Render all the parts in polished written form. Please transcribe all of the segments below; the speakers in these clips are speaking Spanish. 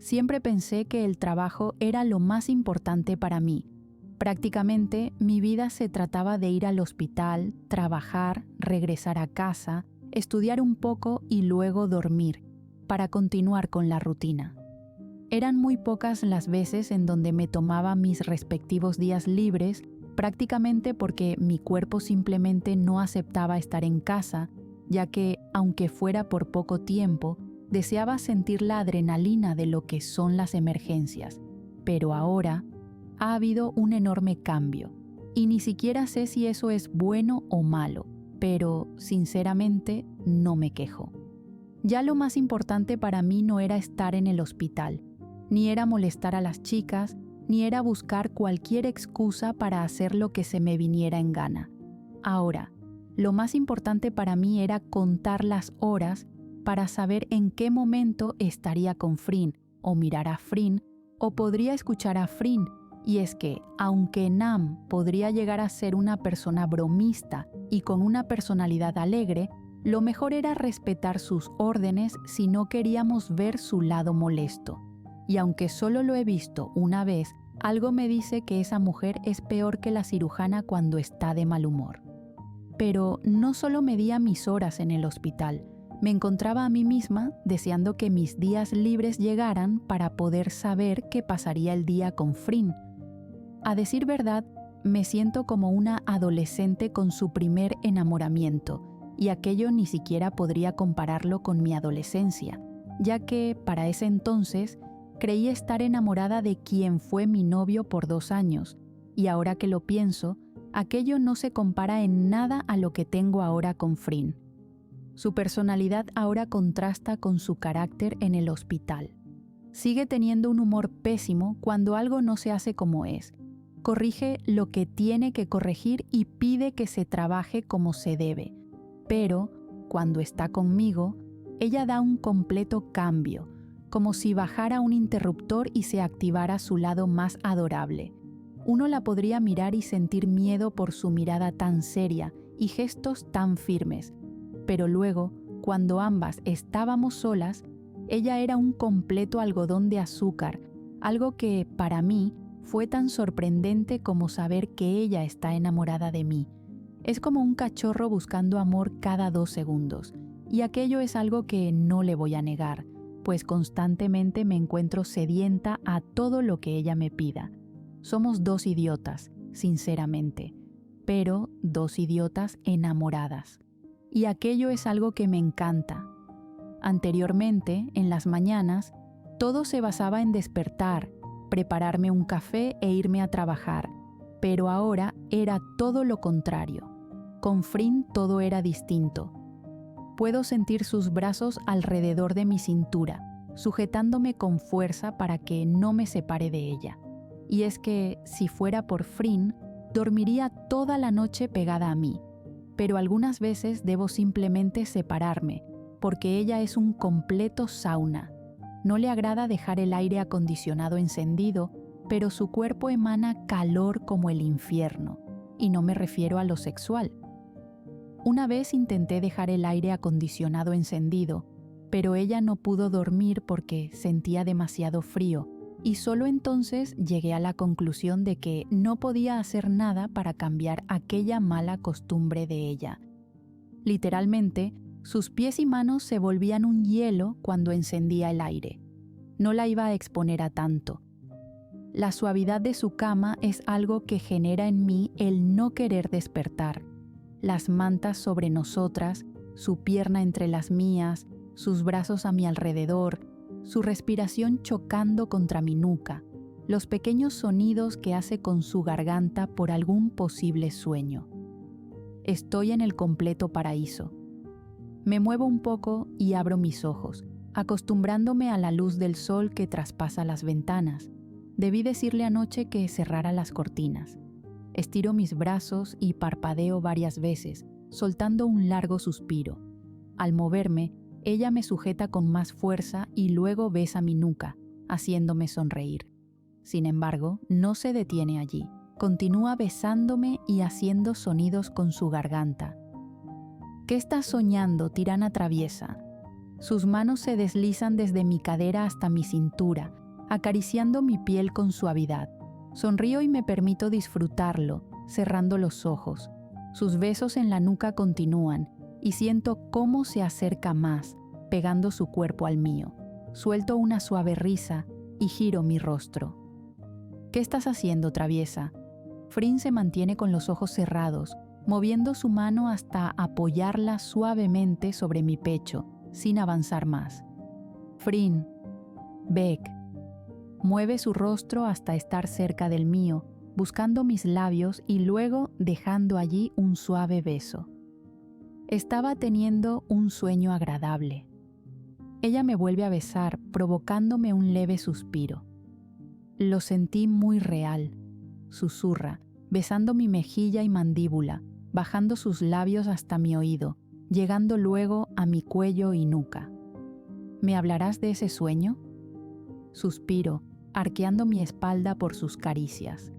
Siempre pensé que el trabajo era lo más importante para mí. Prácticamente mi vida se trataba de ir al hospital, trabajar, regresar a casa, estudiar un poco y luego dormir, para continuar con la rutina. Eran muy pocas las veces en donde me tomaba mis respectivos días libres, prácticamente porque mi cuerpo simplemente no aceptaba estar en casa, ya que, aunque fuera por poco tiempo, deseaba sentir la adrenalina de lo que son las emergencias. Pero ahora ha habido un enorme cambio, y ni siquiera sé si eso es bueno o malo, pero, sinceramente, no me quejo. Ya lo más importante para mí no era estar en el hospital, ni era molestar a las chicas, ni era buscar cualquier excusa para hacer lo que se me viniera en gana. Ahora, lo más importante para mí era contar las horas para saber en qué momento estaría con Frin, o mirar a Frin, o podría escuchar a Frin. Y es que, aunque Nam podría llegar a ser una persona bromista y con una personalidad alegre, lo mejor era respetar sus órdenes si no queríamos ver su lado molesto. Y aunque solo lo he visto una vez, algo me dice que esa mujer es peor que la cirujana cuando está de mal humor. Pero no solo medía mis horas en el hospital, me encontraba a mí misma deseando que mis días libres llegaran para poder saber qué pasaría el día con Frin. A decir verdad, me siento como una adolescente con su primer enamoramiento, y aquello ni siquiera podría compararlo con mi adolescencia, ya que, para ese entonces, creí estar enamorada de quien fue mi novio por 2 años, y ahora que lo pienso, aquello no se compara en nada a lo que tengo ahora con Frin. Su personalidad ahora contrasta con su carácter en el hospital. Sigue teniendo un humor pésimo cuando algo no se hace como es. Corrige lo que tiene que corregir y pide que se trabaje como se debe. Pero, cuando está conmigo, ella da un completo cambio, como si bajara un interruptor y se activara su lado más adorable. Uno la podría mirar y sentir miedo por su mirada tan seria y gestos tan firmes. Pero luego, cuando ambas estábamos solas, ella era un completo algodón de azúcar, algo que, para mí, fue tan sorprendente como saber que ella está enamorada de mí. Es como un cachorro buscando amor cada 2 segundos, y aquello es algo que no le voy a negar, pues constantemente me encuentro sedienta a todo lo que ella me pida. Somos 2 idiotas, sinceramente, pero 2 idiotas enamoradas. Y aquello es algo que me encanta. Anteriormente, en las mañanas, todo se basaba en despertar, prepararme un café e irme a trabajar, pero ahora era todo lo contrario. Con Frin todo era distinto. Puedo sentir sus brazos alrededor de mi cintura, sujetándome con fuerza para que no me separe de ella. Y es que, si fuera por Frin, dormiría toda la noche pegada a mí. Pero algunas veces debo simplemente separarme, porque ella es un completo sauna. No le agrada dejar el aire acondicionado encendido, pero su cuerpo emana calor como el infierno, y no me refiero a lo sexual. Una vez intenté dejar el aire acondicionado encendido, pero ella no pudo dormir porque sentía demasiado frío, y solo entonces llegué a la conclusión de que no podía hacer nada para cambiar aquella mala costumbre de ella. Literalmente, sus pies y manos se volvían un hielo cuando encendía el aire. No la iba a exponer a tanto. La suavidad de su cama es algo que genera en mí el no querer despertar. Las mantas sobre nosotras, su pierna entre las mías, sus brazos a mi alrededor, su respiración chocando contra mi nuca, los pequeños sonidos que hace con su garganta por algún posible sueño. Estoy en el completo paraíso. Me muevo un poco y abro mis ojos, acostumbrándome a la luz del sol que traspasa las ventanas. Debí decirle anoche que cerrara las cortinas. Estiro mis brazos y parpadeo varias veces, soltando un largo suspiro. Al moverme, ella me sujeta con más fuerza y luego besa mi nuca, haciéndome sonreír. Sin embargo, no se detiene allí. Continúa besándome y haciendo sonidos con su garganta. ¿Qué estás soñando, tirana traviesa? Sus manos se deslizan desde mi cadera hasta mi cintura, acariciando mi piel con suavidad. Sonrío y me permito disfrutarlo, cerrando los ojos. Sus besos en la nuca continúan y siento cómo se acerca más, pegando su cuerpo al mío. Suelto una suave risa y giro mi rostro. ¿Qué estás haciendo, traviesa? Frin se mantiene con los ojos cerrados, moviendo su mano hasta apoyarla suavemente sobre mi pecho, sin avanzar más. Frin, Beck. Mueve su rostro hasta estar cerca del mío, buscando mis labios y luego dejando allí un suave beso. Estaba teniendo un sueño agradable. Ella me vuelve a besar, provocándome un leve suspiro. Lo sentí muy real, susurra, besando mi mejilla y mandíbula, bajando sus labios hasta mi oído, llegando luego a mi cuello y nuca. ¿Me hablarás de ese sueño? Suspiro, arqueando mi espalda por sus caricias.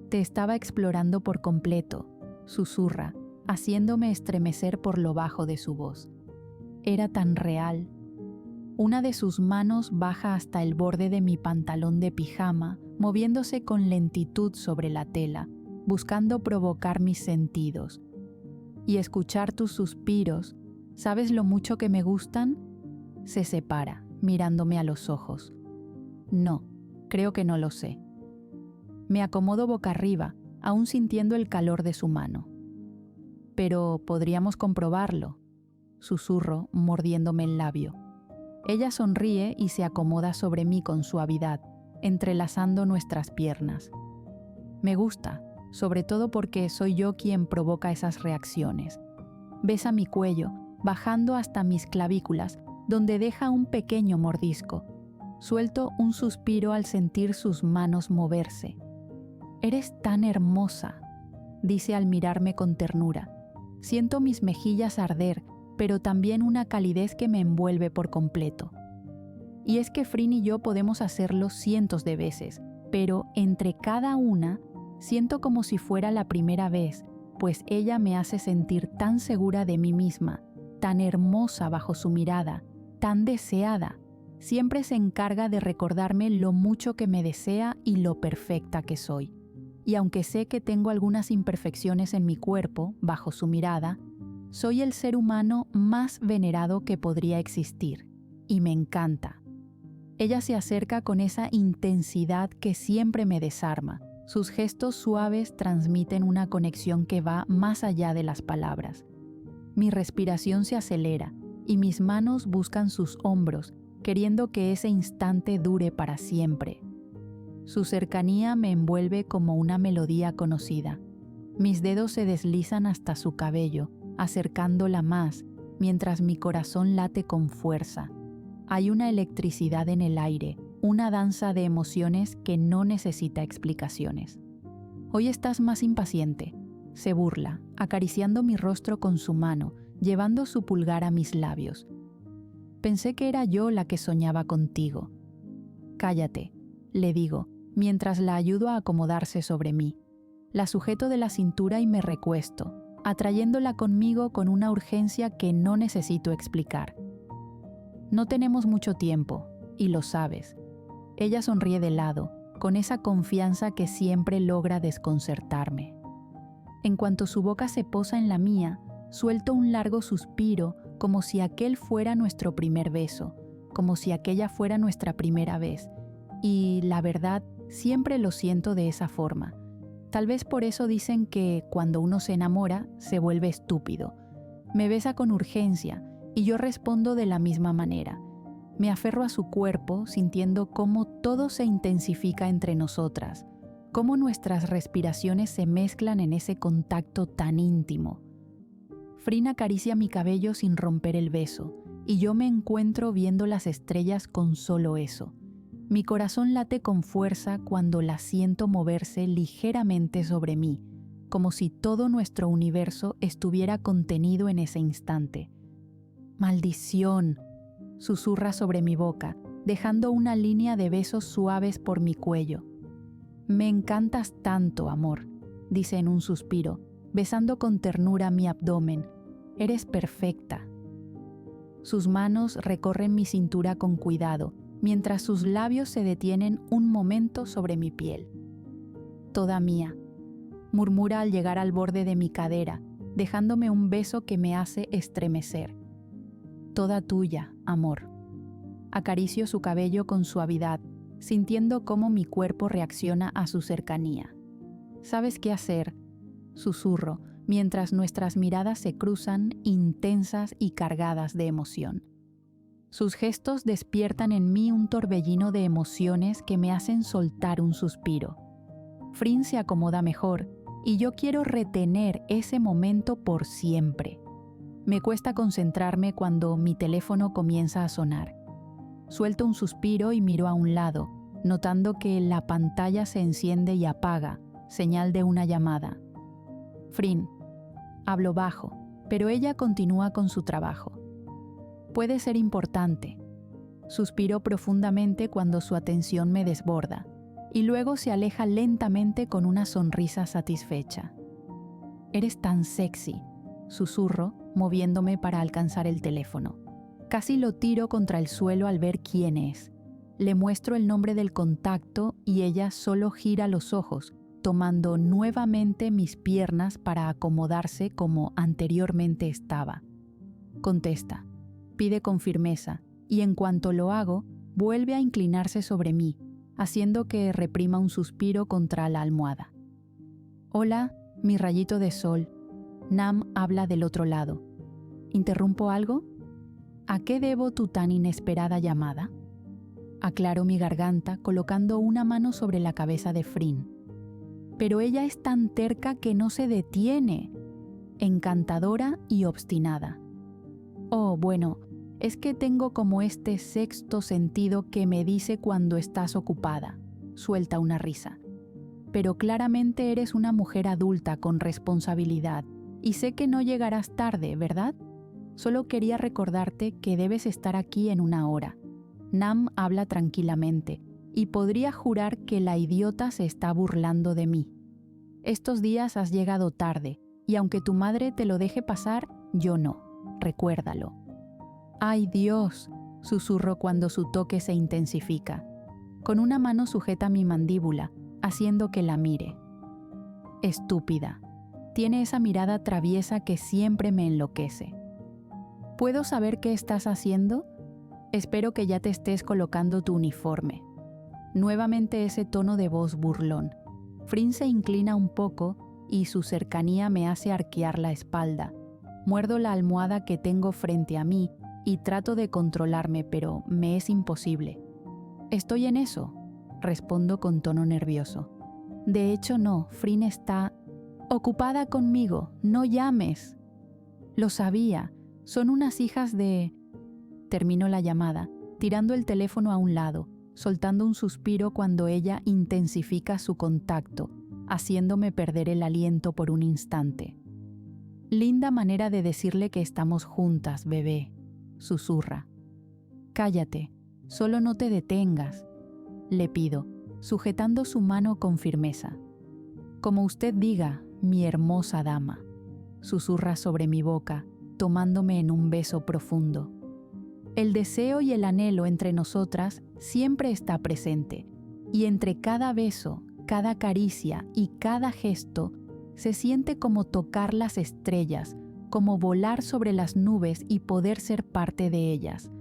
Te estaba explorando por completo, susurra, haciéndome estremecer por lo bajo de su voz. Era tan real. Una de sus manos baja hasta el borde de mi pantalón de pijama, moviéndose con lentitud sobre la tela, buscando provocar mis sentidos. Y escuchar tus suspiros, ¿sabes lo mucho que me gustan? Se separa, mirándome a los ojos. No, creo que no lo sé. Me acomodo boca arriba, aún sintiendo el calor de su mano. Pero podríamos comprobarlo, susurro, mordiéndome el labio. Ella sonríe y se acomoda sobre mí con suavidad, entrelazando nuestras piernas. Me gusta, sobre todo porque soy yo quien provoca esas reacciones. Besa mi cuello, bajando hasta mis clavículas, donde deja un pequeño mordisco. Suelto un suspiro al sentir sus manos moverse. «Eres tan hermosa», dice al mirarme con ternura. Siento mis mejillas arder, pero también una calidez que me envuelve por completo. Y es que Frin y yo podemos hacerlo cientos de veces, pero entre cada una siento como si fuera la primera vez, pues ella me hace sentir tan segura de mí misma, tan hermosa bajo su mirada, tan deseada. Siempre se encarga de recordarme lo mucho que me desea y lo perfecta que soy. Y aunque sé que tengo algunas imperfecciones en mi cuerpo, bajo su mirada, soy el ser humano más venerado que podría existir, y me encanta. Ella se acerca con esa intensidad que siempre me desarma. Sus gestos suaves transmiten una conexión que va más allá de las palabras. Mi respiración se acelera y mis manos buscan sus hombros, queriendo que ese instante dure para siempre. Su cercanía me envuelve como una melodía conocida. Mis dedos se deslizan hasta su cabello, acercándola más, mientras mi corazón late con fuerza. Hay una electricidad en el aire, una danza de emociones que no necesita explicaciones. Hoy estás más impaciente, se burla, acariciando mi rostro con su mano, llevando su pulgar a mis labios. Pensé que era yo la que soñaba contigo. Cállate, le digo, mientras la ayudo a acomodarse sobre mí. La sujeto de la cintura y me recuesto, atrayéndola conmigo con una urgencia que no necesito explicar. No tenemos mucho tiempo, y lo sabes. Ella sonríe de lado, con esa confianza que siempre logra desconcertarme. En cuanto su boca se posa en la mía, suelto un largo suspiro como si aquel fuera nuestro primer beso, como si aquella fuera nuestra primera vez. Y la verdad, siempre lo siento de esa forma. Tal vez por eso dicen que cuando uno se enamora, se vuelve estúpido. Me besa con urgencia y yo respondo de la misma manera. Me aferro a su cuerpo, sintiendo cómo todo se intensifica entre nosotras, cómo nuestras respiraciones se mezclan en ese contacto tan íntimo. Frin acaricia mi cabello sin romper el beso, y yo me encuentro viendo las estrellas con solo eso. Mi corazón late con fuerza cuando la siento moverse ligeramente sobre mí, como si todo nuestro universo estuviera contenido en ese instante. «Maldición», susurra sobre mi boca, dejando una línea de besos suaves por mi cuello. «Me encantas tanto, amor», dice en un suspiro, besando con ternura mi abdomen. «Eres perfecta». Sus manos recorren mi cintura con cuidado, mientras sus labios se detienen un momento sobre mi piel. Toda mía, murmura al llegar al borde de mi cadera, dejándome un beso que me hace estremecer. Toda tuya, amor. Acaricio su cabello con suavidad, sintiendo cómo mi cuerpo reacciona a su cercanía. ¿Sabes qué hacer?, susurro, mientras nuestras miradas se cruzan, intensas y cargadas de emoción. Sus gestos despiertan en mí un torbellino de emociones que me hacen soltar un suspiro. Frin se acomoda mejor y yo quiero retener ese momento por siempre. Me cuesta concentrarme cuando mi teléfono comienza a sonar. Suelto un suspiro y miro a un lado, notando que la pantalla se enciende y apaga, señal de una llamada. Frin. Hablo bajo, pero ella continúa con su trabajo. Puede ser importante. Suspiro profundamente cuando su atención me desborda, y luego se aleja lentamente con una sonrisa satisfecha. Eres tan sexy, susurro, moviéndome para alcanzar el teléfono. Casi lo tiro contra el suelo al ver quién es. Le muestro el nombre del contacto y ella solo gira los ojos, tomando nuevamente mis piernas para acomodarse como anteriormente estaba. Contesta, pide con firmeza, y en cuanto lo hago, vuelve a inclinarse sobre mí, haciendo que reprima un suspiro contra la almohada. Hola, mi rayito de sol. Nam habla del otro lado. ¿Interrumpo algo? ¿A qué debo tu tan inesperada llamada? Aclaro mi garganta colocando una mano sobre la cabeza de Frin. Pero ella es tan terca que no se detiene, encantadora y obstinada. Oh, bueno, es que tengo como este sexto sentido que me dice cuando estás ocupada, suelta una risa. Pero claramente eres una mujer adulta con responsabilidad y sé que no llegarás tarde, ¿verdad? Solo quería recordarte que debes estar aquí en una hora. Nam habla tranquilamente y podría jurar que la idiota se está burlando de mí. Estos días has llegado tarde y aunque tu madre te lo deje pasar, yo no. Recuérdalo. ¡Ay, Dios!, susurro cuando su toque se intensifica. Con una mano sujeta mi mandíbula, haciendo que la mire. Estúpida. Tiene esa mirada traviesa que siempre me enloquece. ¿Puedo saber qué estás haciendo? Espero que ya te estés colocando tu uniforme. Nuevamente ese tono de voz burlón. Frin se inclina un poco y su cercanía me hace arquear la espalda. Muerdo la almohada que tengo frente a mí y trato de controlarme, pero me es imposible. Estoy en eso, respondo con tono nervioso. De hecho no, Frin está ocupada conmigo, no llames. Lo sabía, son unas hijas de... Termino la llamada, tirando el teléfono a un lado, soltando un suspiro cuando ella intensifica su contacto, haciéndome perder el aliento por un instante. Linda manera de decirle que estamos juntas, bebé, susurra. Cállate, solo no te detengas, le pido, sujetando su mano con firmeza. Como usted diga, mi hermosa dama, susurra sobre mi boca, tomándome en un beso profundo. El deseo y el anhelo entre nosotras siempre está presente, y entre cada beso, cada caricia y cada gesto, se siente como tocar las estrellas, como volar sobre las nubes y poder ser parte de ellas.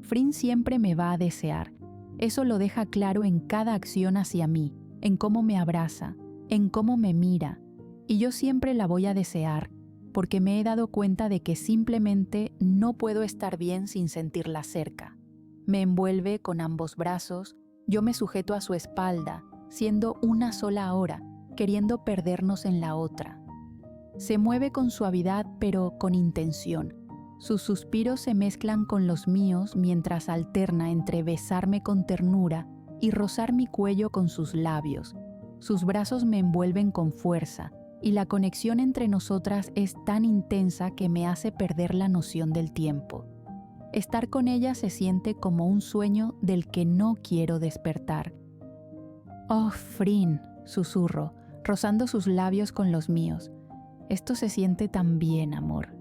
Frin siempre me va a desear. Eso lo deja claro en cada acción hacia mí, en cómo me abraza, en cómo me mira. Y yo siempre la voy a desear, porque me he dado cuenta de que simplemente no puedo estar bien sin sentirla cerca. Me envuelve con ambos brazos, yo me sujeto a su espalda, siendo una sola ahora, queriendo perdernos en la otra. Se mueve con suavidad pero con intención. Sus suspiros se mezclan con los míos mientras alterna entre besarme con ternura y rozar mi cuello con sus labios. Sus brazos me envuelven con fuerza y la conexión entre nosotras es tan intensa que me hace perder la noción del tiempo. Estar con ella se siente como un sueño del que no quiero despertar. «Oh, Frin», susurro, rozando sus labios con los míos. «Esto se siente tan bien, amor».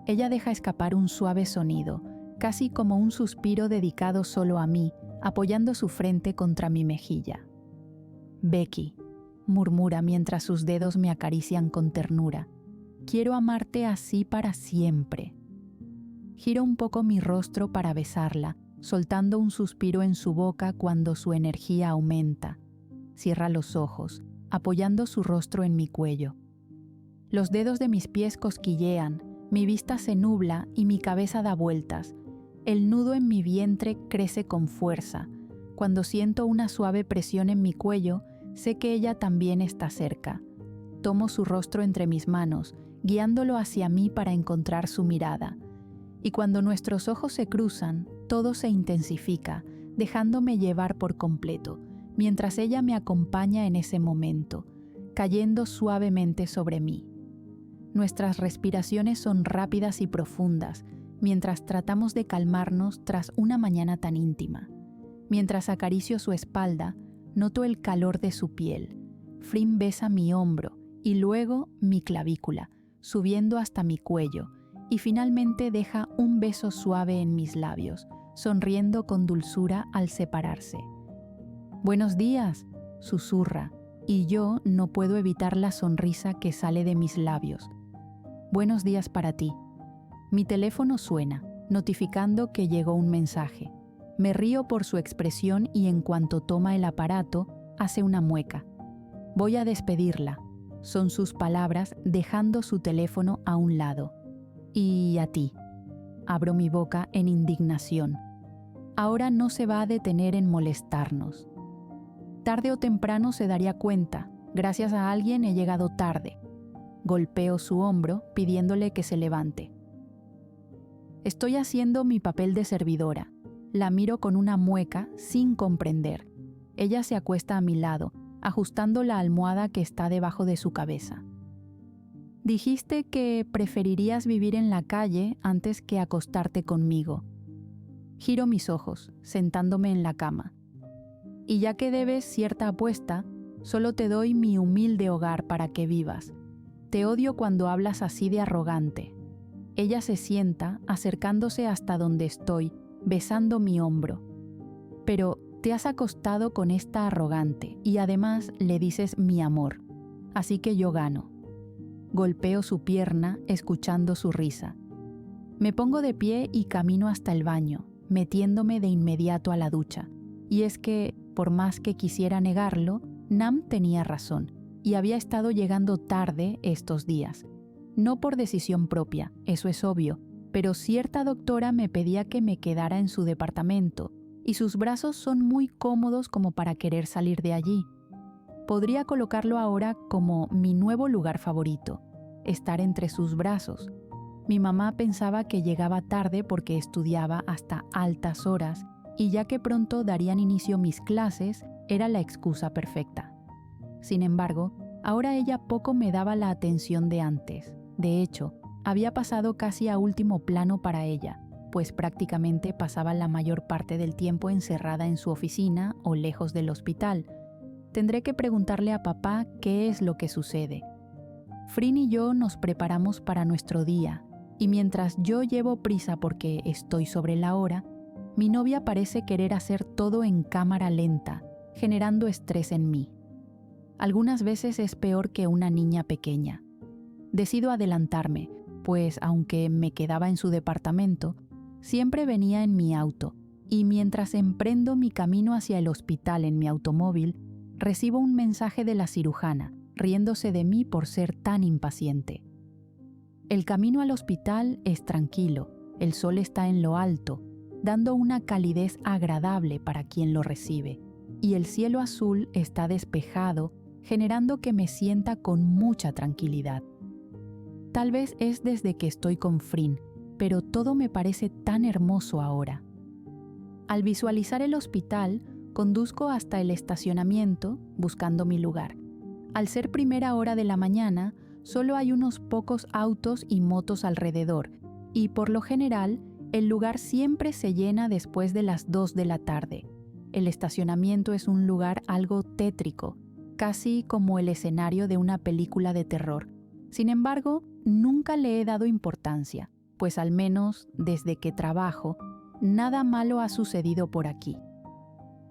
ella deja escapar un suave sonido, casi como un suspiro dedicado solo a mí, apoyando su frente contra mi mejilla. «Becky», murmura mientras sus dedos me acarician con ternura, «quiero amarte así para siempre». Giro un poco mi rostro para besarla, soltando un suspiro en su boca cuando su energía aumenta. Cierra los ojos, apoyando su rostro en mi cuello. Los dedos de mis pies cosquillean, mi vista se nubla y mi cabeza da vueltas. El nudo en mi vientre crece con fuerza. Cuando siento una suave presión en mi cuello, sé que ella también está cerca. Tomo su rostro entre mis manos, guiándolo hacia mí para encontrar su mirada. Y cuando nuestros ojos se cruzan, todo se intensifica, dejándome llevar por completo, mientras ella me acompaña en ese momento, cayendo suavemente sobre mí. Nuestras respiraciones son rápidas y profundas, mientras tratamos de calmarnos tras una mañana tan íntima. Mientras acaricio su espalda, noto el calor de su piel. Frin besa mi hombro y luego mi clavícula, subiendo hasta mi cuello, y finalmente deja un beso suave en mis labios, sonriendo con dulzura al separarse. «Buenos días», susurra, y yo no puedo evitar la sonrisa que sale de mis labios. «Buenos días para ti». Mi teléfono suena, notificando que llegó un mensaje. Me río por su expresión y en cuanto toma el aparato, hace una mueca. «Voy a despedirla», son sus palabras, dejando su teléfono a un lado. «Y a ti». Abro mi boca en indignación. Ahora no se va a detener en molestarnos. Tarde o temprano se daría cuenta. Gracias a alguien he llegado tarde. Golpeo su hombro pidiéndole que se levante. Estoy haciendo mi papel de servidora. La miro con una mueca sin comprender. Ella se acuesta a mi lado, ajustando la almohada que está debajo de su cabeza. «Dijiste que preferirías vivir en la calle antes que acostarte conmigo». Giro mis ojos, sentándome en la cama. «Y ya que debes cierta apuesta, solo te doy mi humilde hogar para que vivas. Te odio cuando hablas así de arrogante». Ella se sienta, acercándose hasta donde estoy, besando mi hombro. «Pero te has acostado con esta arrogante y además le dices mi amor, así que yo gano». Golpeo su pierna, escuchando su risa. Me pongo de pie y camino hasta el baño, metiéndome de inmediato a la ducha. Y es que, por más que quisiera negarlo, Nam tenía razón, y había estado llegando tarde estos días. No por decisión propia, eso es obvio, pero cierta doctora me pedía que me quedara en su departamento, y sus brazos son muy cómodos como para querer salir de allí. Podría colocarlo ahora como mi nuevo lugar favorito, estar entre sus brazos. Mi mamá pensaba que llegaba tarde porque estudiaba hasta altas horas y ya que pronto darían inicio mis clases, era la excusa perfecta. Sin embargo, ahora ella poco me daba la atención de antes. De hecho, había pasado casi a último plano para ella, pues prácticamente pasaba la mayor parte del tiempo encerrada en su oficina o lejos del hospital. Tendré que preguntarle a papá qué es lo que sucede. Frin y yo nos preparamos para nuestro día, y mientras yo llevo prisa porque estoy sobre la hora, mi novia parece querer hacer todo en cámara lenta, generando estrés en mí. Algunas veces es peor que una niña pequeña. Decido adelantarme, pues aunque me quedaba en su departamento, siempre venía en mi auto, y mientras emprendo mi camino hacia el hospital en mi automóvil, recibo un mensaje de la cirujana, riéndose de mí por ser tan impaciente. El camino al hospital es tranquilo, el sol está en lo alto, dando una calidez agradable para quien lo recibe, y el cielo azul está despejado, generando que me sienta con mucha tranquilidad. Tal vez es desde que estoy con Frin, pero todo me parece tan hermoso ahora. Al visualizar el hospital, conduzco hasta el estacionamiento buscando mi lugar. Al ser primera hora de la mañana, solo hay unos pocos autos y motos alrededor, y por lo general, el lugar siempre se llena después de las 2 de la tarde. El estacionamiento es un lugar algo tétrico, casi como el escenario de una película de terror. Sin embargo, nunca le he dado importancia, pues al menos desde que trabajo, nada malo ha sucedido por aquí.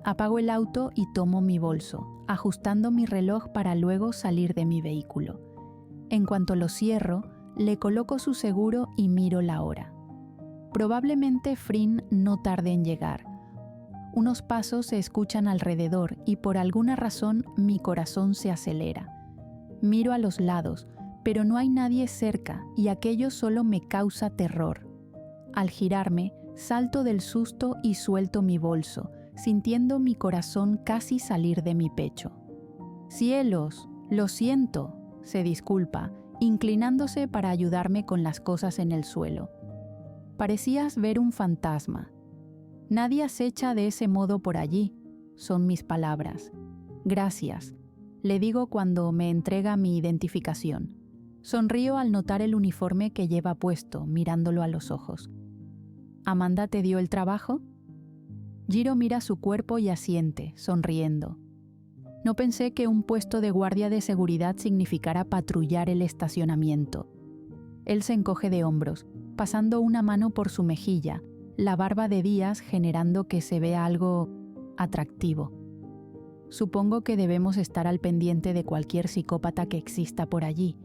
Apago el auto y tomo mi bolso, ajustando mi reloj para luego salir de mi vehículo. En cuanto lo cierro, le coloco su seguro y miro la hora. Probablemente Frin no tarde en llegar. Unos pasos se escuchan alrededor y por alguna razón mi corazón se acelera. Miro a los lados, pero no hay nadie cerca y aquello solo me causa terror. Al girarme, salto del susto y suelto mi bolso, sintiendo mi corazón casi salir de mi pecho. «Cielos, lo siento», se disculpa, inclinándose para ayudarme con las cosas en el suelo. «Parecías ver un fantasma. Nadie acecha de ese modo por allí», son mis palabras. «Gracias», le digo cuando me entrega mi identificación. Sonrío al notar el uniforme que lleva puesto, mirándolo a los ojos. «¿Amanda te dio el trabajo?» Jiro mira su cuerpo y asiente, sonriendo. No pensé que un puesto de guardia de seguridad significara patrullar el estacionamiento. Él se encoge de hombros, pasando una mano por su mejilla, la barba de días generando que se vea algo atractivo. Supongo que debemos estar al pendiente de cualquier psicópata que exista por allí.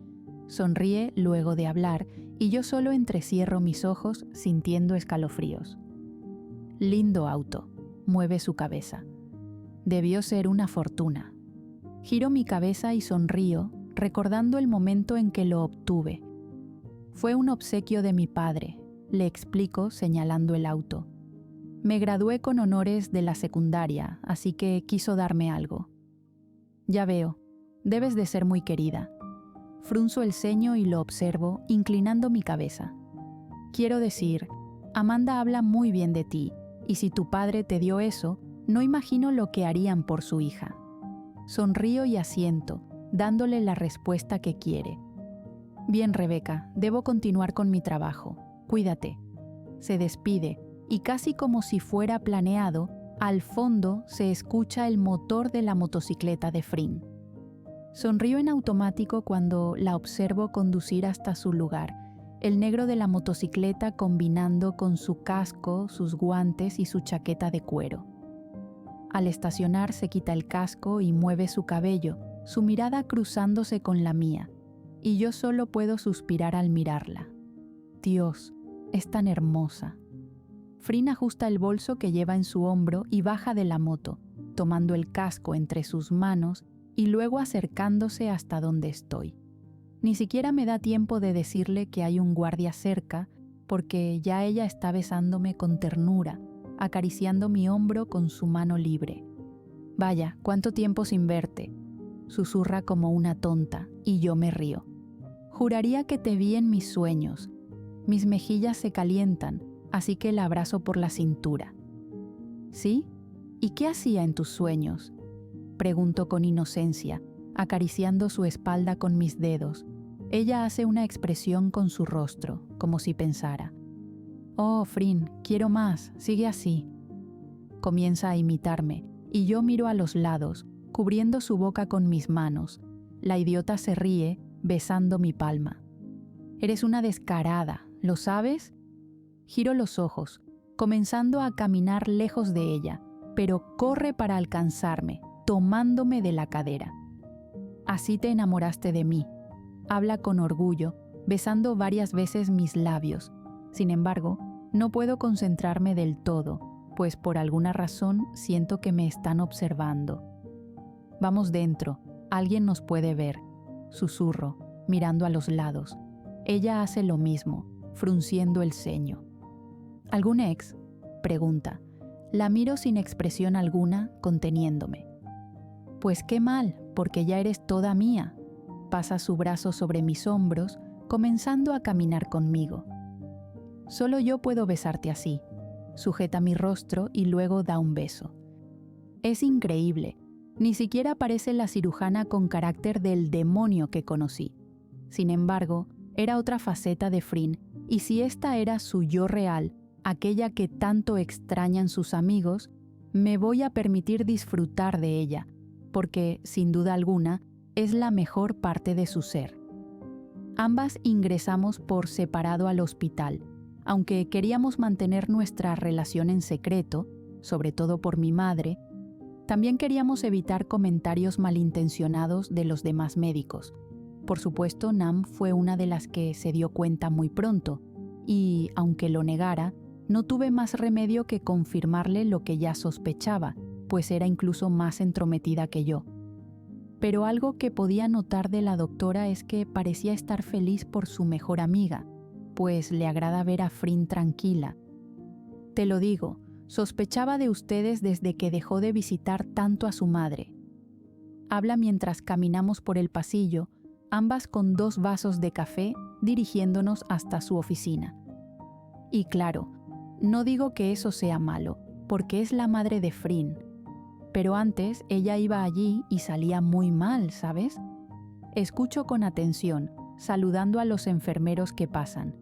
Sonríe luego de hablar y yo solo entrecierro mis ojos sintiendo escalofríos. «Lindo auto», mueve su cabeza. «Debió ser una fortuna». Giro mi cabeza y sonrío, recordando el momento en que lo obtuve. «Fue un obsequio de mi padre», le explico señalando el auto. «Me gradué con honores de la secundaria, así que quiso darme algo». «Ya veo, debes de ser muy querida». Frunzo el ceño y lo observo, inclinando mi cabeza. «Quiero decir, Amanda habla muy bien de ti, y si tu padre te dio eso, no imagino lo que harían por su hija». Sonrío y asiento, dándole la respuesta que quiere. «Bien, Rebeca, debo continuar con mi trabajo. Cuídate». Se despide, y casi como si fuera planeado, al fondo se escucha el motor de la motocicleta de Frin. Sonrío en automático cuando la observo conducir hasta su lugar, el negro de la motocicleta combinando con su casco, sus guantes y su chaqueta de cuero. Al estacionar se quita el casco y mueve su cabello, su mirada cruzándose con la mía, y yo solo puedo suspirar al mirarla. Dios, es tan hermosa. Frin ajusta el bolso que lleva en su hombro y baja de la moto, tomando el casco entre sus manos y luego acercándose hasta donde estoy. Ni siquiera me da tiempo de decirle que hay un guardia cerca, porque ya ella está besándome con ternura, acariciando mi hombro con su mano libre. «Vaya, cuánto tiempo sin verte», susurra como una tonta, y yo me río. «Juraría que te vi en mis sueños». Mis mejillas se calientan, así que la abrazo por la cintura. «¿Sí? ¿Y qué hacía en tus sueños?», pregunto con inocencia, acariciando su espalda con mis dedos. Ella hace una expresión con su rostro, como si pensara. «Oh, Frin, quiero más, sigue así». Comienza a imitarme, y yo miro a los lados, cubriendo su boca con mis manos. La idiota se ríe, besando mi palma. «Eres una descarada, ¿lo sabes?». Giro los ojos, comenzando a caminar lejos de ella, pero corre para alcanzarme, tomándome de la cadera. «Así te enamoraste de mí», habla con orgullo, besando varias veces mis labios. Sin embargo, no puedo concentrarme del todo, pues por alguna razón siento que me están observando. «Vamos dentro, alguien nos puede ver», susurro, mirando a los lados. Ella hace lo mismo, frunciendo el ceño. «¿Algún ex?», pregunta. La miro sin expresión alguna, conteniéndome. «Pues qué mal, porque ya eres toda mía». Pasa su brazo sobre mis hombros, comenzando a caminar conmigo. «Solo yo puedo besarte así». Sujeta mi rostro y luego da un beso. Es increíble. Ni siquiera parece la cirujana con carácter del demonio que conocí. Sin embargo, era otra faceta de Frin, y si esta era su yo real, aquella que tanto extrañan sus amigos, me voy a permitir disfrutar de ella, porque, sin duda alguna, es la mejor parte de su ser. Ambas ingresamos por separado al hospital, Aunque queríamos mantener nuestra relación en secreto, sobre todo por mi madre, también queríamos evitar comentarios malintencionados de los demás médicos. Por supuesto, Nam fue una de las que se dio cuenta muy pronto, y, aunque lo negara, no tuve más remedio que confirmarle lo que ya sospechaba, pues era incluso más entrometida que yo. Pero algo que podía notar de la doctora es que parecía estar feliz por su mejor amiga, pues le agrada ver a Frin tranquila. Te lo digo, sospechaba de ustedes desde que dejó de visitar tanto a su madre. Habla mientras caminamos por el pasillo, ambas con 2 vasos de café, dirigiéndonos hasta su oficina. Y claro, no digo que eso sea malo, porque es la madre de Frin. Pero antes ella iba allí y salía muy mal, ¿sabes? Escucho con atención, saludando a los enfermeros que pasan.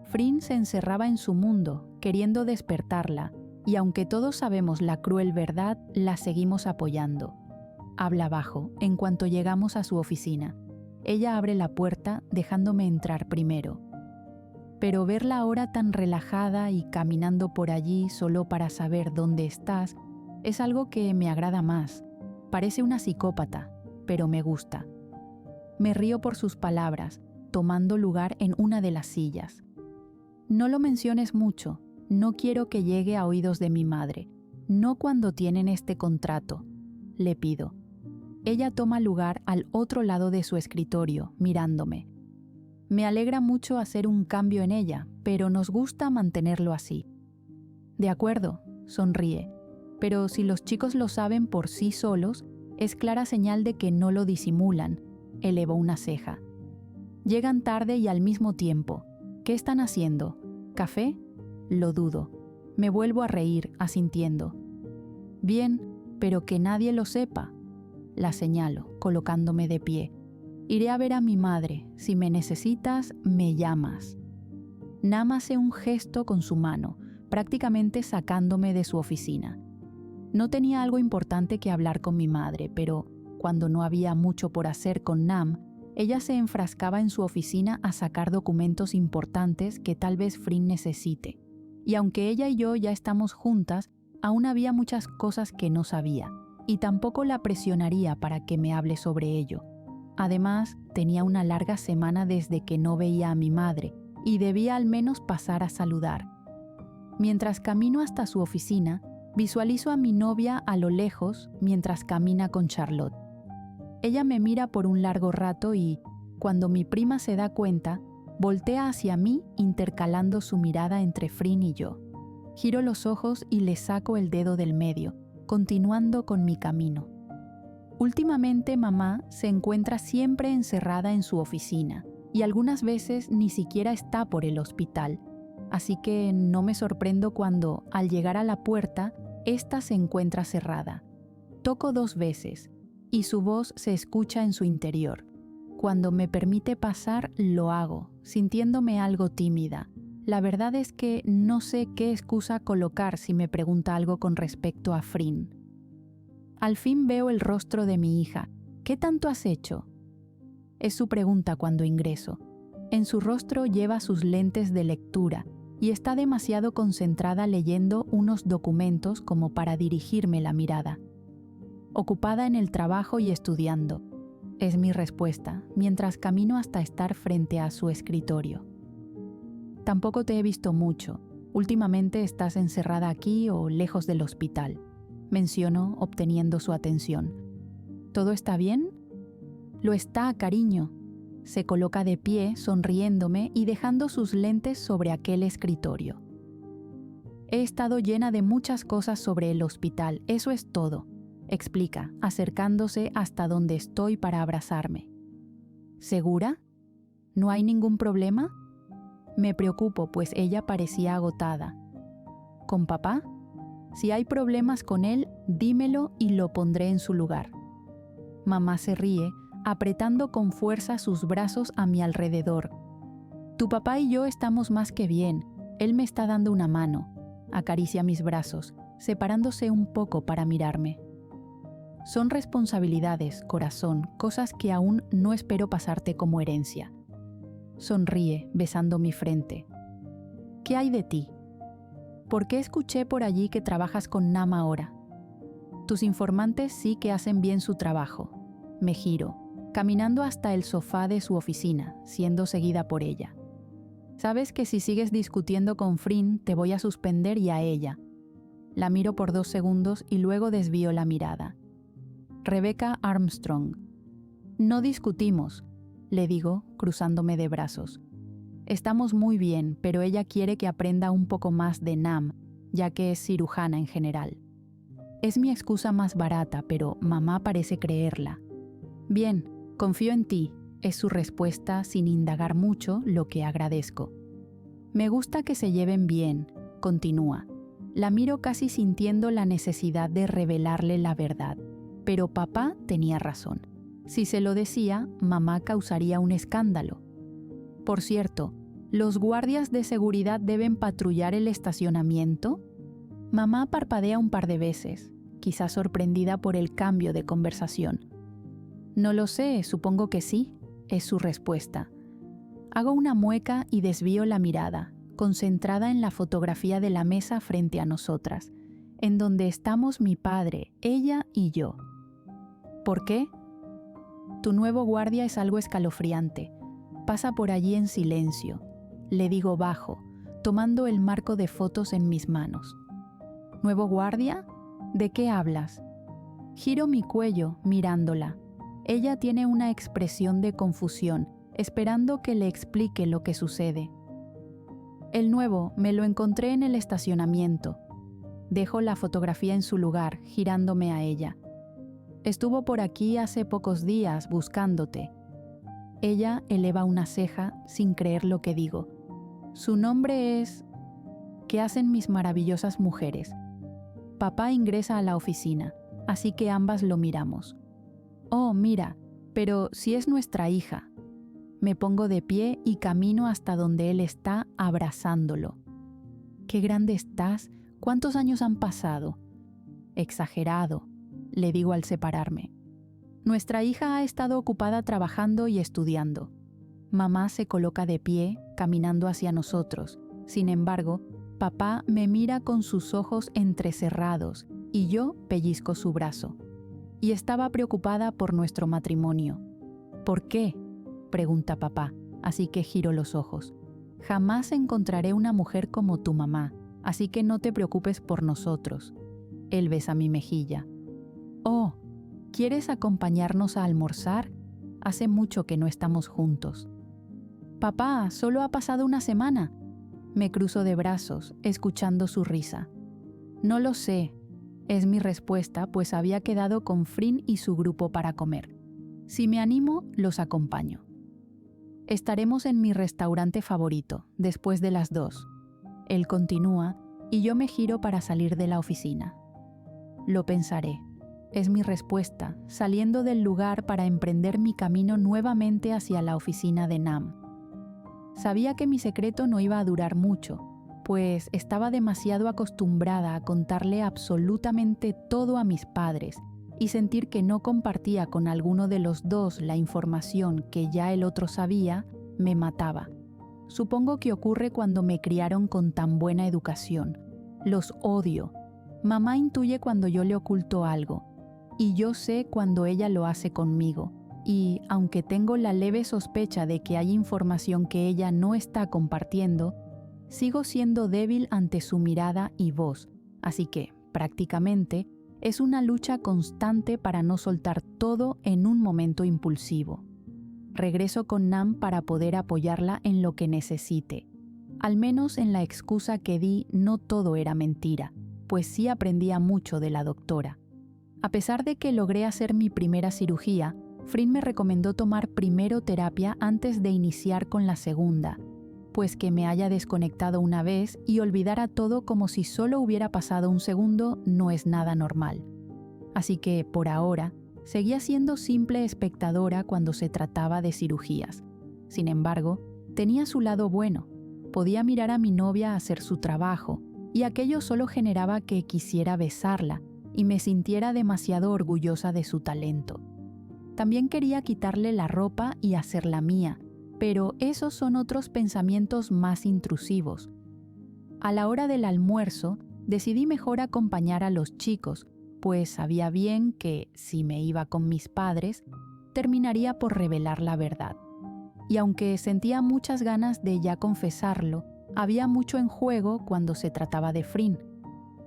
Frin se encerraba en su mundo, queriendo despertarla, y aunque todos sabemos la cruel verdad, la seguimos apoyando. Habla bajo, en cuanto llegamos a su oficina. Ella abre la puerta, dejándome entrar primero. Pero verla ahora tan relajada y caminando por allí solo para saber dónde estás, es algo que me agrada más. Parece una psicópata, pero me gusta. Me río por sus palabras, tomando lugar en una de las sillas. No lo menciones mucho, no quiero que llegue a oídos de mi madre, no cuando tienen este contrato, le pido. Ella toma lugar al otro lado de su escritorio, mirándome. Me alegra mucho hacer un cambio en ella, pero nos gusta mantenerlo así. De acuerdo, sonríe, pero si los chicos lo saben por sí solos, es clara señal de que no lo disimulan, elevo una ceja. Llegan tarde y al mismo tiempo. ¿Qué están haciendo? ¿Café? Lo dudo. Me vuelvo a reír, asintiendo. Bien, pero que nadie lo sepa. La señalo, colocándome de pie. Iré a ver a mi madre. Si me necesitas, me llamas. Nam hace un gesto con su mano, prácticamente sacándome de su oficina. No tenía algo importante que hablar con mi madre, pero cuando no había mucho por hacer con Nam, ella se enfrascaba en su oficina a sacar documentos importantes que tal vez Frin necesite. Y aunque ella y yo ya estamos juntas, aún había muchas cosas que no sabía, y tampoco la presionaría para que me hable sobre ello. Además, tenía una larga semana desde que no veía a mi madre, y debía al menos pasar a saludar. Mientras camino hasta su oficina, visualizo a mi novia a lo lejos mientras camina con Charlotte. Ella me mira por un largo rato y, cuando mi prima se da cuenta, voltea hacia mí intercalando su mirada entre Frin y yo. Giro los ojos y le saco el dedo del medio, continuando con mi camino. Últimamente mamá se encuentra siempre encerrada en su oficina y algunas veces ni siquiera está por el hospital, así que no me sorprendo cuando, al llegar a la puerta, ésta se encuentra cerrada. Toco 2 veces y su voz se escucha en su interior. Cuando me permite pasar, lo hago, sintiéndome algo tímida. La verdad es que no sé qué excusa colocar si me pregunta algo con respecto a Frin. Al fin veo el rostro de mi hija. ¿Qué tanto has hecho? Es su pregunta cuando ingreso. En su rostro lleva sus lentes de lectura y está demasiado concentrada leyendo unos documentos como para dirigirme la mirada. Ocupada en el trabajo y estudiando, es mi respuesta, mientras camino hasta estar frente a su escritorio. Tampoco te he visto mucho. Últimamente estás encerrada aquí o lejos del hospital, menciono, obteniendo su atención. ¿Todo está bien? Lo está, cariño. Se coloca de pie, sonriéndome y dejando sus lentes sobre aquel escritorio. He estado llena de muchas cosas sobre el hospital, eso es todo, explica, acercándose hasta donde estoy para abrazarme. ¿Segura? ¿No hay ningún problema? Me preocupo, pues ella parecía agotada. ¿Con papá? Si hay problemas con él, dímelo y lo pondré en su lugar. Mamá se ríe, apretando con fuerza sus brazos a mi alrededor. Tu papá y yo estamos más que bien. Él me está dando una mano. Acaricia mis brazos, separándose un poco para mirarme. Son responsabilidades, corazón, cosas que aún no espero pasarte como herencia. Sonríe, besando mi frente. ¿Qué hay de ti? ¿Por qué escuché por allí que trabajas con Nam ahora? Tus informantes sí que hacen bien su trabajo. Me giro, caminando hasta el sofá de su oficina, siendo seguida por ella. Sabes que si sigues discutiendo con Frin, te voy a suspender y a ella. La miro por 2 segundos y luego desvío la mirada. Rebecca Armstrong. No discutimos, le digo, cruzándome de brazos. Estamos muy bien, pero ella quiere que aprenda un poco más de Nam, ya que es cirujana en general. Es mi excusa más barata, pero mamá parece creerla. Bien, confío en ti, es su respuesta sin indagar mucho, lo que agradezco. Me gusta que se lleven bien, continúa. La miro casi sintiendo la necesidad de revelarle la verdad, pero papá tenía razón. Si se lo decía, mamá causaría un escándalo. Por cierto, ¿los guardias de seguridad deben patrullar el estacionamiento? Mamá parpadea un par de veces, quizás sorprendida por el cambio de conversación. No lo sé, supongo que sí, es su respuesta. Hago una mueca y desvío la mirada, concentrada en la fotografía de la mesa frente a nosotras, en donde estamos mi padre, ella y yo. ¿Por qué? Tu nuevo guardia es algo escalofriante. Pasa por allí en silencio, le digo bajo, tomando el marco de fotos en mis manos. ¿Nuevo guardia? ¿De qué hablas? Giro mi cuello mirándola. Ella tiene una expresión de confusión, esperando que le explique lo que sucede. El nuevo me lo encontré en el estacionamiento. Dejo la fotografía en su lugar, girándome a ella. Estuvo por aquí hace pocos días buscándote. Ella eleva una ceja sin creer lo que digo. Su nombre es... ¿Qué hacen mis maravillosas mujeres? Papá ingresa a la oficina, así que ambas lo miramos. Oh, mira, pero si es nuestra hija. Me pongo de pie y camino hasta donde él está, abrazándolo. ¡Qué grande estás! ¿Cuántos años han pasado? Exagerado, le digo al separarme. Nuestra hija ha estado ocupada trabajando y estudiando. Mamá se coloca de pie, caminando hacia nosotros. Sin embargo, papá me mira con sus ojos entrecerrados y yo pellizco su brazo. Y estaba preocupada por nuestro matrimonio. ¿Por qué?, pregunta papá, así que giro los ojos. Jamás encontraré una mujer como tu mamá, así que no te preocupes por nosotros. Él besa mi mejilla. Oh, ¿quieres acompañarnos a almorzar? Hace mucho que no estamos juntos. Papá, solo ha pasado una semana. Me cruzo de brazos, escuchando su risa. No lo sé, es mi respuesta, pues había quedado con Frin y su grupo para comer. Si me animo, los acompaño. Estaremos en mi restaurante favorito, después de las 2. Él continúa y yo me giro para salir de la oficina. Lo pensaré. Es mi respuesta, saliendo del lugar para emprender mi camino nuevamente hacia la oficina de Nam. Sabía que mi secreto no iba a durar mucho, pues estaba demasiado acostumbrada a contarle absolutamente todo a mis padres y sentir que no compartía con alguno de los dos la información que ya el otro sabía, me mataba. Supongo que ocurre cuando me criaron con tan buena educación. Los odio. Mamá intuye cuando yo le oculto algo, y yo sé cuando ella lo hace conmigo. Y, aunque tengo la leve sospecha de que hay información que ella no está compartiendo, sigo siendo débil ante su mirada y voz, así que, prácticamente, es una lucha constante para no soltar todo en un momento impulsivo. Regreso con Nam para poder apoyarla en lo que necesite. Al menos en la excusa que di no todo era mentira, pues sí aprendía mucho de la doctora. A pesar de que logré hacer mi primera cirugía, Frin me recomendó tomar primero terapia antes de iniciar con la segunda, pues que me haya desconectado una vez y olvidara todo como si solo hubiera pasado un segundo no es nada normal. Así que, por ahora, seguía siendo simple espectadora cuando se trataba de cirugías. Sin embargo, tenía su lado bueno. Podía mirar a mi novia hacer su trabajo, y aquello solo generaba que quisiera besarla y me sintiera demasiado orgullosa de su talento. También quería quitarle la ropa y hacerla mía, pero esos son otros pensamientos más intrusivos. A la hora del almuerzo, decidí mejor acompañar a los chicos, pues sabía bien que, si me iba con mis padres, terminaría por revelar la verdad. Y aunque sentía muchas ganas de ya confesarlo, había mucho en juego cuando se trataba de Frin.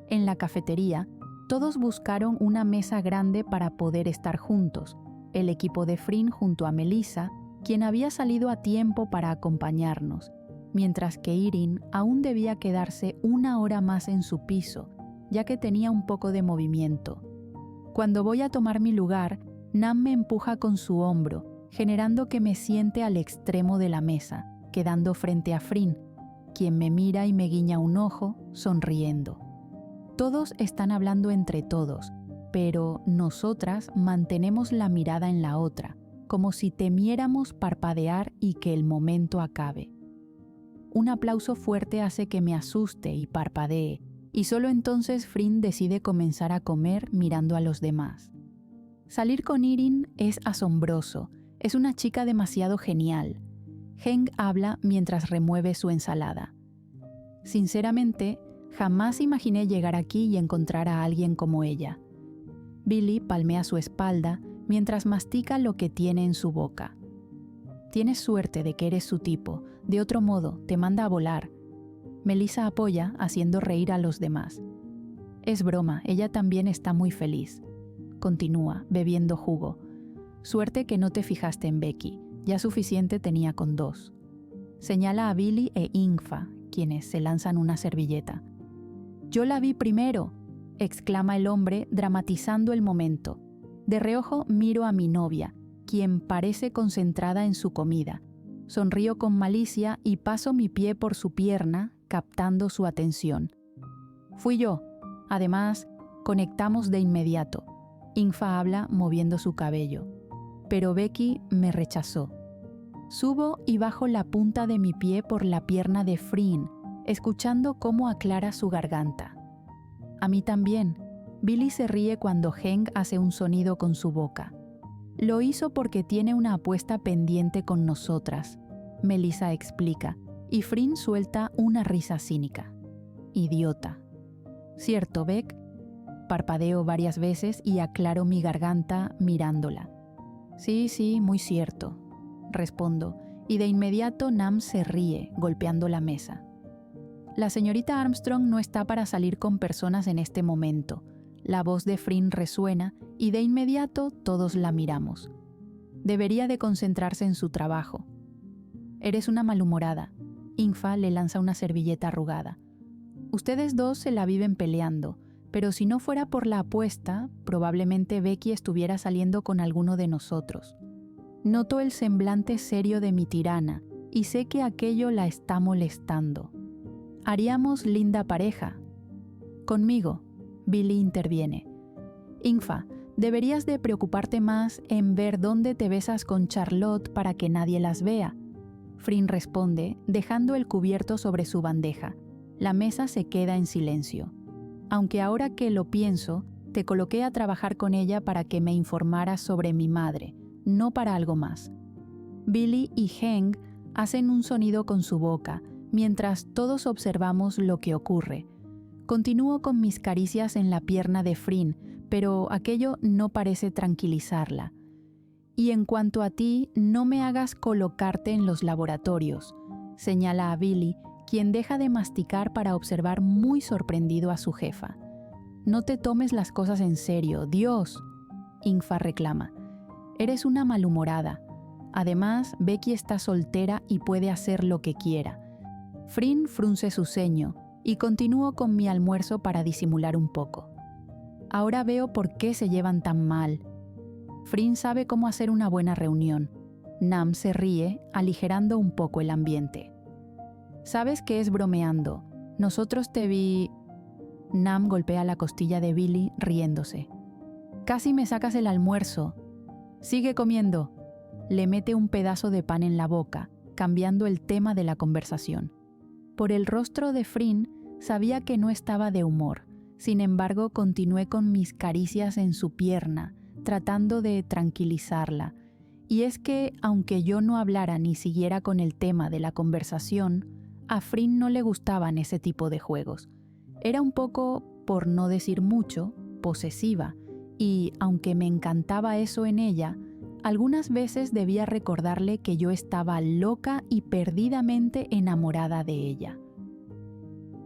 En la cafetería, todos buscaron una mesa grande para poder estar juntos, el equipo de Frin junto a Melissa, quien había salido a tiempo para acompañarnos, mientras que Irene aún debía quedarse 1 hora más en su piso, ya que tenía un poco de movimiento. Cuando voy a tomar mi lugar, Nam me empuja con su hombro, generando que me siente al extremo de la mesa, quedando frente a Frin, quien me mira y me guiña un ojo, sonriendo. Todos están hablando entre todos, pero nosotras mantenemos la mirada en la otra, como si temiéramos parpadear y que el momento acabe. Un aplauso fuerte hace que me asuste y parpadee, y solo entonces Frin decide comenzar a comer mirando a los demás. Salir con Irene es asombroso, es una chica demasiado genial. Heng habla mientras remueve su ensalada. Sinceramente, jamás imaginé llegar aquí y encontrar a alguien como ella. Billy palmea su espalda mientras mastica lo que tiene en su boca. Tienes suerte de que eres su tipo, de otro modo te manda a volar. Melissa apoya, haciendo reír a los demás. Es broma, ella también está muy feliz. Continúa, bebiendo jugo. Suerte que no te fijaste en Becky, ya suficiente tenía con 2. Señala a Billy e Ingfa, quienes se lanzan una servilleta. «Yo la vi primero», exclama el hombre, dramatizando el momento. De reojo miro a mi novia, quien parece concentrada en su comida. Sonrío con malicia y paso mi pie por su pierna, captando su atención. «Fui yo. Además, conectamos de inmediato». Ingfa habla moviendo su cabello. Pero Becky me rechazó. Subo y bajo la punta de mi pie por la pierna de Frin, escuchando cómo aclara su garganta. A mí también. Billy se ríe cuando Heng hace un sonido con su boca. Lo hizo porque tiene una apuesta pendiente con nosotras, Melissa explica, y Frin suelta una risa cínica. Idiota. ¿Cierto, Beck? Parpadeo varias veces y aclaro mi garganta mirándola. Sí, muy cierto, respondo, y de inmediato Nam se ríe, golpeando la mesa. La señorita Armstrong no está para salir con personas en este momento. La voz de Frin resuena y de inmediato todos la miramos. Debería de concentrarse en su trabajo. Eres una malhumorada. Ingfa le lanza una servilleta arrugada. Ustedes dos se la viven peleando, pero si no fuera por la apuesta, probablemente Becky estuviera saliendo con alguno de nosotros. Noto el semblante serio de mi tirana y sé que aquello la está molestando. Haríamos linda pareja. Conmigo, Billy interviene. Ingfa, deberías de preocuparte más en ver dónde te besas con Charlotte para que nadie las vea. Frin responde, dejando el cubierto sobre su bandeja. La mesa se queda en silencio. Aunque ahora que lo pienso, te coloqué a trabajar con ella para que me informaras sobre mi madre, no para algo más. Billy y Heng hacen un sonido con su boca, mientras todos observamos lo que ocurre. Continúo con mis caricias en la pierna de Frin, pero aquello no parece tranquilizarla. Y en cuanto a ti, no me hagas colocarte en los laboratorios, señala a Billy, quien deja de masticar para observar muy sorprendido a su jefa. No te tomes las cosas en serio, Dios, Ingfa reclama. Eres una malhumorada. Además, Becky está soltera y puede hacer lo que quiera. Frin frunce su ceño y continúo con mi almuerzo para disimular un poco. Ahora veo por qué se llevan tan mal. Frin sabe cómo hacer una buena reunión. Nam se ríe, aligerando un poco el ambiente. Sabes que es bromeando. Nosotros te vi... Nam golpea la costilla de Billy, riéndose. Casi me sacas el almuerzo. Sigue comiendo. Le mete un pedazo de pan en la boca, cambiando el tema de la conversación. Por el rostro de Frin, sabía que no estaba de humor. Sin embargo, continué con mis caricias en su pierna, tratando de tranquilizarla. Y es que, aunque yo no hablara ni siguiera con el tema de la conversación, A Frin no le gustaban ese tipo de juegos. Era un poco, por no decir mucho, posesiva, y aunque me encantaba eso en ella, algunas veces debía recordarle que yo estaba loca y perdidamente enamorada de ella.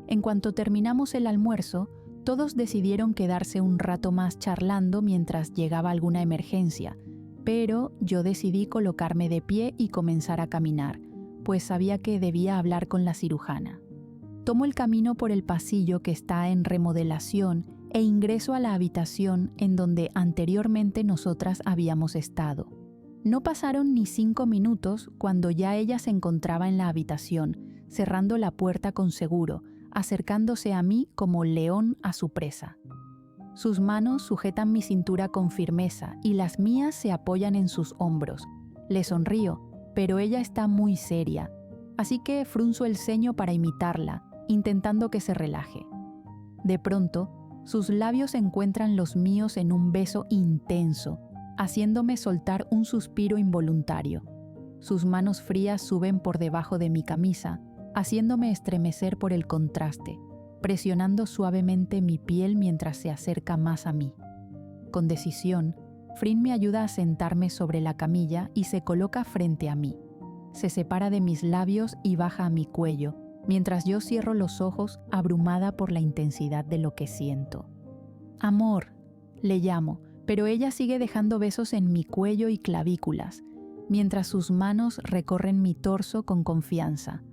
En cuanto terminamos el almuerzo, todos decidieron quedarse un rato más charlando mientras llegaba alguna emergencia, pero yo decidí colocarme de pie y comenzar a caminar, pues sabía que debía hablar con la cirujana. Tomo el camino por el pasillo que está en remodelación e ingreso a la habitación en donde anteriormente nosotras habíamos estado. No pasaron ni 5 minutos cuando ya ella se encontraba en la habitación, cerrando la puerta con seguro, acercándose a mí como león a su presa. Sus manos sujetan mi cintura con firmeza y las mías se apoyan en sus hombros. Le sonrío, pero ella está muy seria, así que frunzo el ceño para imitarla, intentando que se relaje. De pronto, sus labios encuentran los míos en un beso intenso, haciéndome soltar un suspiro involuntario. Sus manos frías suben por debajo de mi camisa, haciéndome estremecer por el contraste, presionando suavemente mi piel mientras se acerca más a mí. Con decisión, Frin me ayuda a sentarme sobre la camilla y se coloca frente a mí. Se separa de mis labios y baja a mi cuello, mientras yo cierro los ojos abrumada por la intensidad de lo que siento. «Amor», le llamo, pero ella sigue dejando besos en mi cuello y clavículas, mientras sus manos recorren mi torso con confianza.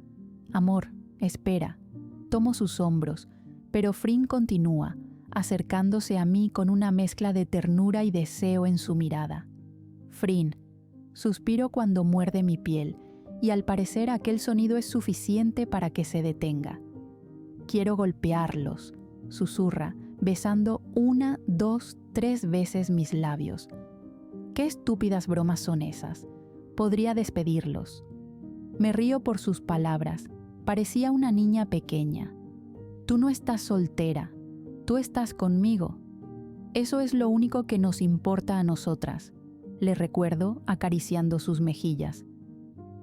«Amor, espera». Tomo sus hombros, pero Frin continúa, acercándose a mí con una mezcla de ternura y deseo en su mirada. «Frin», suspiro cuando muerde mi piel, y al parecer aquel sonido es suficiente para que se detenga. «Quiero golpearlos», susurra, besando 1, 2, 3 veces mis labios. «¿Qué estúpidas bromas son esas? Podría despedirlos». Me río por sus palabras. Parecía una niña pequeña. «Tú no estás soltera, tú estás conmigo. Eso es lo único que nos importa a nosotras», le recuerdo acariciando sus mejillas.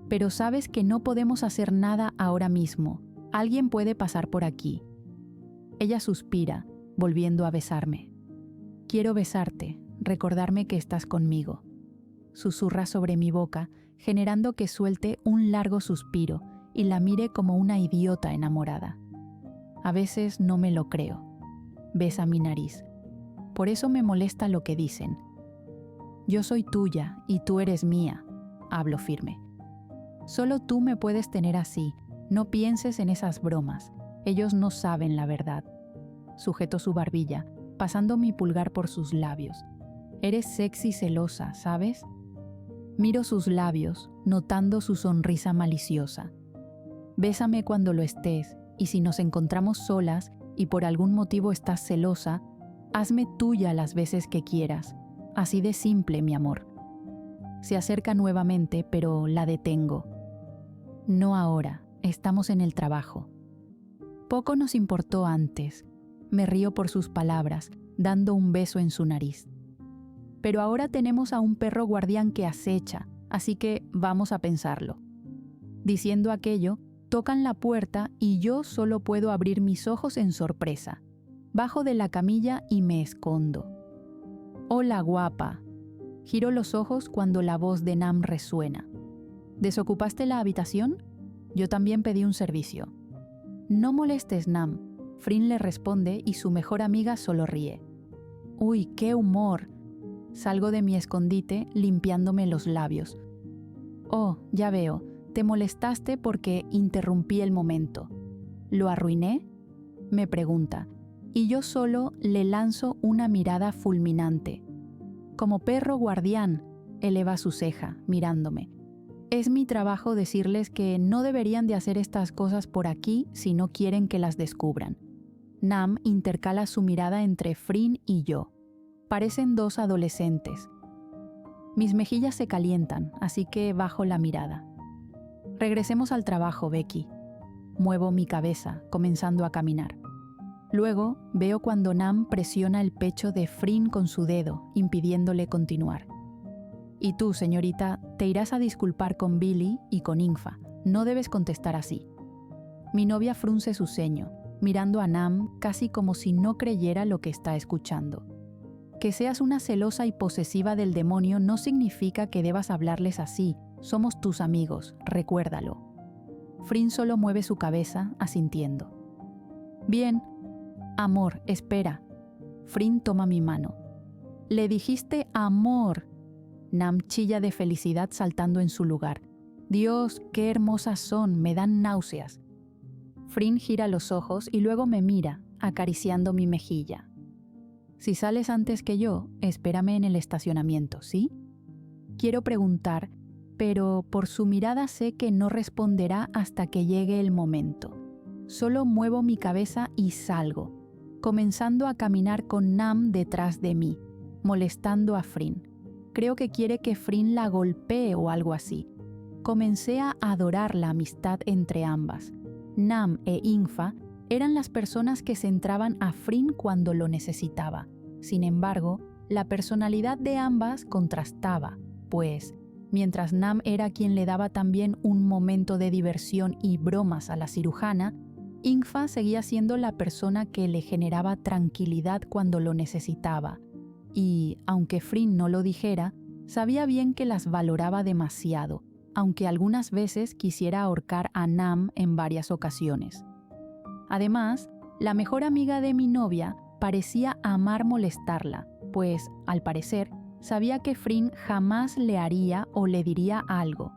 «Pero sabes que no podemos hacer nada ahora mismo. Alguien puede pasar por aquí». Ella suspira, volviendo a besarme. «Quiero besarte, recordarme que estás conmigo». Susurra sobre mi boca, generando que suelte un largo suspiro y la mire como una idiota enamorada. A veces no me lo creo. Besa mi nariz. Por eso me molesta lo que dicen. «Yo soy tuya y tú eres mía», hablo firme. «Solo tú me puedes tener así. No pienses en esas bromas. Ellos no saben la verdad». Sujeto su barbilla, pasando mi pulgar por sus labios. «Eres sexy celosa, ¿sabes?» Miro sus labios, notando su sonrisa maliciosa. «Bésame cuando lo estés, y si nos encontramos solas y por algún motivo estás celosa, hazme tuya las veces que quieras. Así de simple, mi amor». Se acerca nuevamente, pero la detengo. «No ahora, estamos en el trabajo». Poco nos importó antes. Me río por sus palabras, dando un beso en su nariz. «Pero ahora tenemos a un perro guardián que acecha, así que vamos a pensarlo». Diciendo aquello, tocan la puerta y yo solo puedo abrir mis ojos en sorpresa. Bajo de la camilla y me escondo. «Hola, guapa». Giro los ojos cuando la voz de Nam resuena. «¿Desocupaste la habitación? Yo también pedí un servicio». «No molestes, Nam», Frin le responde y su mejor amiga solo ríe. «Uy, qué humor». Salgo de mi escondite limpiándome los labios. «Oh, ya veo, te molestaste porque interrumpí el momento». «¿Lo arruiné?», me pregunta, y yo solo le lanzo una mirada fulminante. «Como perro guardián», eleva su ceja, mirándome. «Es mi trabajo decirles que no deberían de hacer estas cosas por aquí si no quieren que las descubran». Nam intercala su mirada entre Frin y yo. Parecen 2 adolescentes. Mis mejillas se calientan, así que bajo la mirada. «Regresemos al trabajo, Becky». Muevo mi cabeza, comenzando a caminar. Luego veo cuando Nam presiona el pecho de Frin con su dedo, impidiéndole continuar. «Y tú, señorita, te irás a disculpar con Billy y con Infa. No debes contestar así». Mi novia frunce su ceño, mirando a Nam casi como si no creyera lo que está escuchando. Que seas una celosa y posesiva del demonio no significa que debas hablarles así. Somos tus amigos, recuérdalo. Frin solo mueve su cabeza, asintiendo. Bien. Amor, espera. Frin toma mi mano. Le dijiste amor. Nam chilla de felicidad saltando en su lugar. Dios, qué hermosas son, me dan náuseas. Frin gira los ojos y luego me mira, acariciando mi mejilla. Si sales antes que yo, espérame en el estacionamiento, ¿sí? Quiero preguntar, pero por su mirada sé que no responderá hasta que llegue el momento. Solo muevo mi cabeza y salgo, comenzando a caminar con Nam detrás de mí, molestando a Frin. Creo que quiere que Frin la golpee o algo así. Comencé a adorar la amistad entre ambas. Nam e Ingfa eran las personas que centraban a Frin cuando lo necesitaba. Sin embargo, la personalidad de ambas contrastaba, pues, mientras Nam era quien le daba también un momento de diversión y bromas a la cirujana, Ingfa seguía siendo la persona que le generaba tranquilidad cuando lo necesitaba. Y, aunque Frin no lo dijera, sabía bien que las valoraba demasiado, aunque algunas veces quisiera ahorcar a Nam en varias ocasiones. Además, la mejor amiga de mi novia parecía amar molestarla, pues, al parecer, sabía que Frin jamás le haría o le diría algo.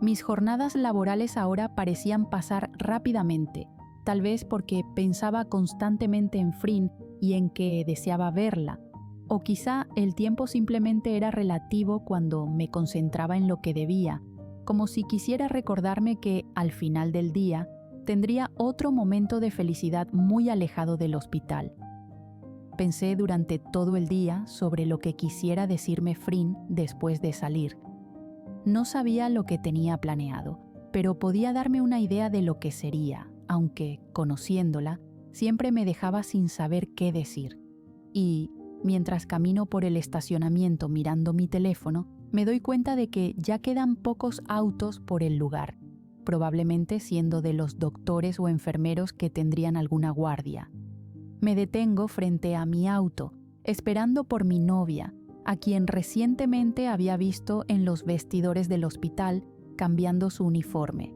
Mis jornadas laborales ahora parecían pasar rápidamente, tal vez porque pensaba constantemente en Frin y en que deseaba verla, o quizá el tiempo simplemente era relativo cuando me concentraba en lo que debía, como si quisiera recordarme que, al final del día, tendría otro momento de felicidad muy alejado del hospital. Pensé durante todo el día sobre lo que quisiera decirme Frin después de salir. No sabía lo que tenía planeado, pero podía darme una idea de lo que sería, aunque, conociéndola, siempre me dejaba sin saber qué decir. Y, mientras camino por el estacionamiento mirando mi teléfono, me doy cuenta de que ya quedan pocos autos por el lugar, probablemente siendo de los doctores o enfermeros que tendrían alguna guardia. Me detengo frente a mi auto, esperando por mi novia, a quien recientemente había visto en los vestidores del hospital cambiando su uniforme.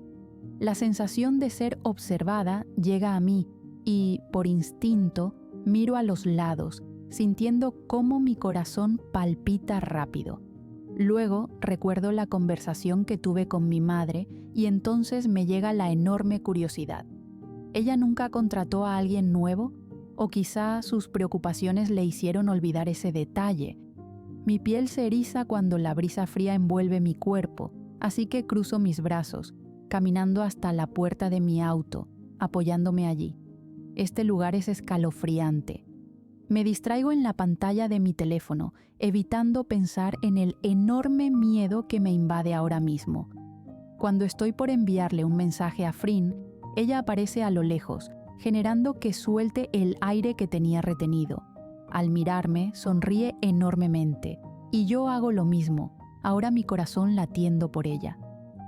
La sensación de ser observada llega a mí y, por instinto, miro a los lados, sintiendo cómo mi corazón palpita rápido. Luego recuerdo la conversación que tuve con mi madre y entonces me llega la enorme curiosidad. ¿Ella nunca contrató a alguien nuevo? ¿O quizá sus preocupaciones le hicieron olvidar ese detalle? Mi piel se eriza cuando la brisa fría envuelve mi cuerpo, así que cruzo mis brazos, caminando hasta la puerta de mi auto, apoyándome allí. Este lugar es escalofriante. Me distraigo en la pantalla de mi teléfono, evitando pensar en el enorme miedo que me invade ahora mismo. Cuando estoy por enviarle un mensaje a Frin, ella aparece a lo lejos, generando que suelte el aire que tenía retenido. Al mirarme, sonríe enormemente, y yo hago lo mismo, ahora mi corazón latiendo por ella.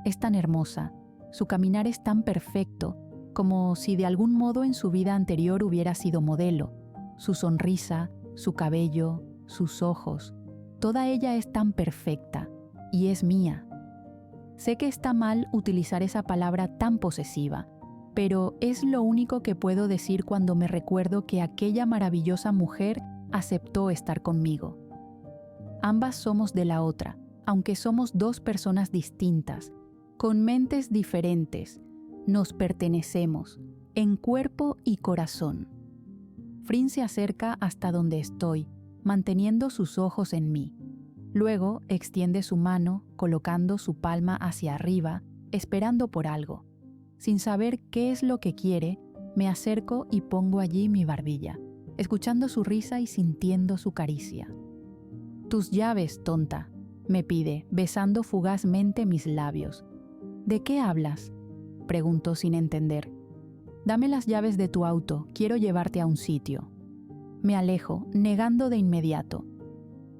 Es tan hermosa, su caminar es tan perfecto, como si de algún modo en su vida anterior hubiera sido modelo. Su sonrisa, su cabello, sus ojos, toda ella es tan perfecta, y es mía. Sé que está mal utilizar esa palabra tan posesiva, pero es lo único que puedo decir cuando me recuerdo que aquella maravillosa mujer aceptó estar conmigo. Ambas somos de la otra, aunque somos dos personas distintas, con mentes diferentes, nos pertenecemos, en cuerpo y corazón. Frin se acerca hasta donde estoy, manteniendo sus ojos en mí. Luego extiende su mano, colocando su palma hacia arriba, esperando por algo. Sin saber qué es lo que quiere, me acerco y pongo allí mi barbilla, escuchando su risa y sintiendo su caricia. «Tus llaves, tonta», me pide, besando fugazmente mis labios. «¿De qué hablas?», preguntó sin entender. «Dame las llaves de tu auto, quiero llevarte a un sitio». Me alejo, negando de inmediato.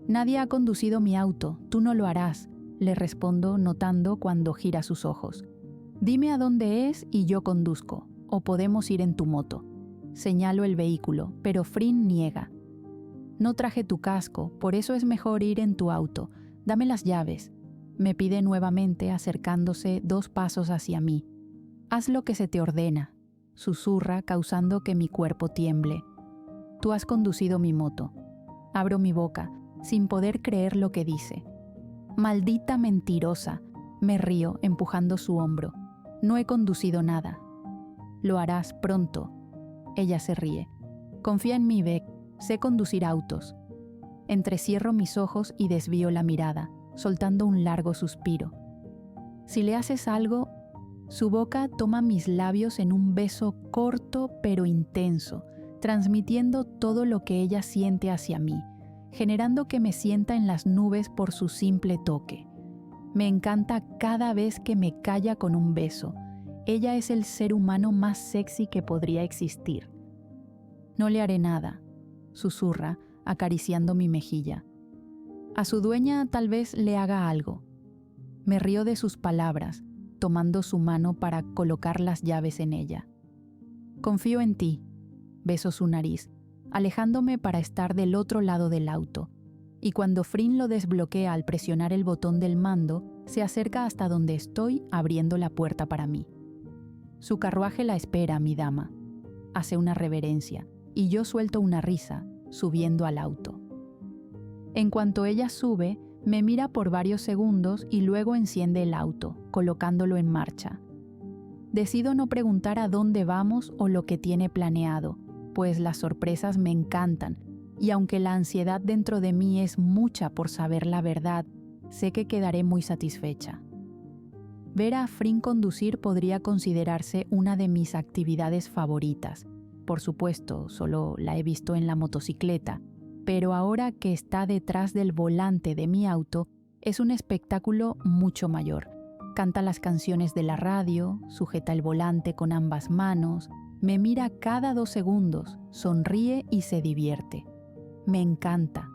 «Nadie ha conducido mi auto, tú no lo harás», le respondo notando cuando gira sus ojos. «Dime a dónde es y yo conduzco», o podemos ir en tu moto. Señalo el vehículo, pero Frin niega. No traje tu casco, por eso es mejor ir en tu auto. Dame las llaves. Me pide nuevamente, acercándose 2 pasos hacia mí. Haz lo que se te ordena, susurra, causando que mi cuerpo tiemble. Tú has conducido mi moto. Abro mi boca, sin poder creer lo que dice. Maldita mentirosa, me río, empujando su hombro. No he conducido nada. Lo harás pronto. Ella se ríe. Confía en mí, Beck. Sé conducir autos. Entrecierro mis ojos y desvío la mirada, soltando un largo suspiro. Si le haces algo, su boca toma mis labios en un beso corto pero intenso, transmitiendo todo lo que ella siente hacia mí, generando que me sienta en las nubes por su simple toque. Me encanta cada vez que me calla con un beso. Ella es el ser humano más sexy que podría existir. No le haré nada, susurra, acariciando mi mejilla. A su dueña tal vez le haga algo. Me río de sus palabras, tomando su mano para colocar las llaves en ella. Confío en ti. Beso su nariz, alejándome para estar del otro lado del auto, y cuando Frin lo desbloquea al presionar el botón del mando, se acerca hasta donde estoy, abriendo la puerta para mí. Su carruaje la espera, mi dama. Hace una reverencia, y yo suelto una risa, subiendo al auto. En cuanto ella sube, me mira por varios segundos y luego enciende el auto, colocándolo en marcha. Decido no preguntar a dónde vamos o lo que tiene planeado, pues las sorpresas me encantan, y aunque la ansiedad dentro de mí es mucha por saber la verdad, sé que quedaré muy satisfecha. Ver a Frin conducir podría considerarse una de mis actividades favoritas. Por supuesto, solo la he visto en la motocicleta, pero ahora que está detrás del volante de mi auto, es un espectáculo mucho mayor. Canta las canciones de la radio, sujeta el volante con ambas manos, me mira cada 2 segundos, sonríe y se divierte. Me encanta.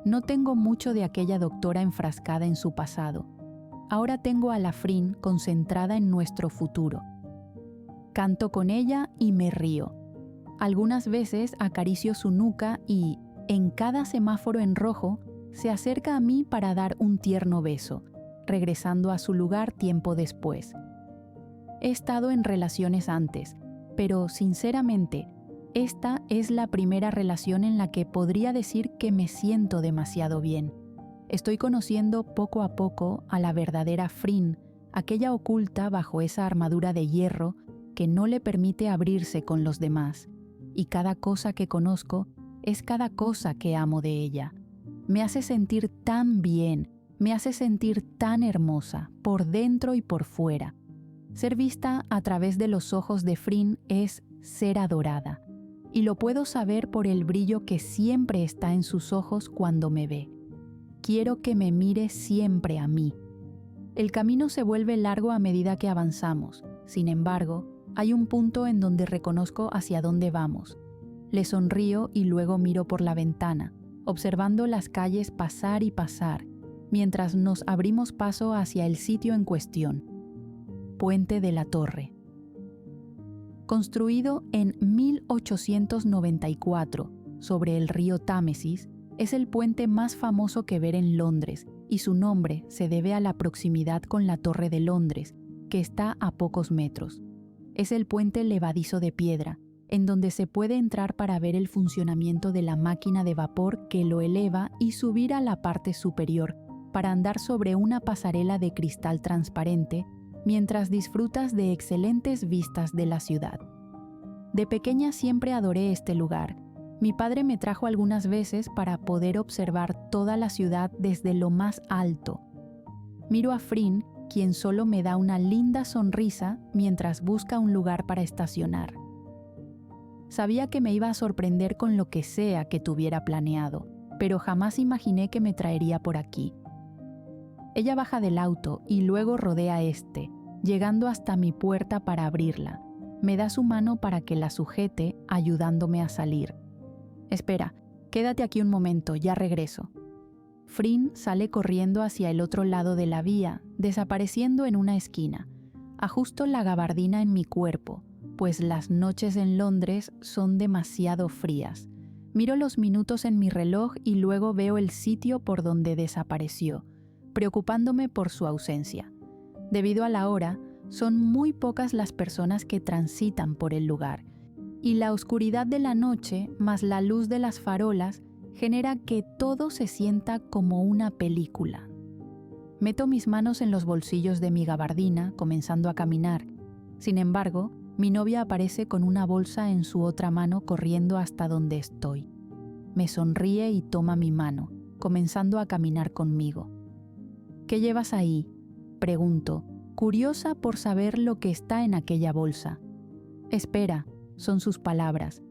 No tengo mucho de aquella doctora enfrascada en su pasado. Ahora tengo a la Frin concentrada en nuestro futuro. Canto con ella y me río. Algunas veces acaricio su nuca y, en cada semáforo en rojo, se acerca a mí para dar un tierno beso, regresando a su lugar tiempo después. He estado en relaciones antes, pero sinceramente, esta es la primera relación en la que podría decir que me siento demasiado bien. Estoy conociendo poco a poco a la verdadera Frin, aquella oculta bajo esa armadura de hierro que no le permite abrirse con los demás, y cada cosa que conozco es cada cosa que amo de ella. Me hace sentir tan bien, me hace sentir tan hermosa, por dentro y por fuera. Ser vista a través de los ojos de Frin es ser adorada, y lo puedo saber por el brillo que siempre está en sus ojos cuando me ve. Quiero que me mire siempre a mí. El camino se vuelve largo a medida que avanzamos. Sin embargo, hay un punto en donde reconozco hacia dónde vamos. Le sonrío y luego miro por la ventana, observando las calles pasar y pasar, mientras nos abrimos paso hacia el sitio en cuestión. Puente de la Torre. Construido en 1894 sobre el río Támesis, es el puente más famoso que ver en Londres, y su nombre se debe a la proximidad con la Torre de Londres, que está a pocos metros. Es el puente levadizo de piedra, en donde se puede entrar para ver el funcionamiento de la máquina de vapor que lo eleva y subir a la parte superior para andar sobre una pasarela de cristal transparente mientras disfrutas de excelentes vistas de la ciudad. De pequeña siempre adoré este lugar. Mi padre me trajo algunas veces para poder observar toda la ciudad desde lo más alto. Miro a Frin, quien solo me da una linda sonrisa mientras busca un lugar para estacionar. Sabía que me iba a sorprender con lo que sea que tuviera planeado, pero jamás imaginé que me traería por aquí. Ella baja del auto y luego rodea este, llegando hasta mi puerta para abrirla. Me da su mano para que la sujete, ayudándome a salir. Espera, quédate aquí un momento, ya regreso. Frin sale corriendo hacia el otro lado de la vía, desapareciendo en una esquina. Ajusto la gabardina en mi cuerpo, pues las noches en Londres son demasiado frías. Miro los minutos en mi reloj y luego veo el sitio por donde desapareció, preocupándome por su ausencia. Debido a la hora, son muy pocas las personas que transitan por el lugar, y la oscuridad de la noche más la luz de las farolas genera que todo se sienta como una película. Meto mis manos en los bolsillos de mi gabardina, comenzando a caminar. Sin embargo, mi novia aparece con una bolsa en su otra mano corriendo hasta donde estoy. Me sonríe y toma mi mano, comenzando a caminar conmigo. ¿Qué llevas ahí?, pregunto, curiosa por saber lo que está en aquella bolsa. Espera, son sus palabras.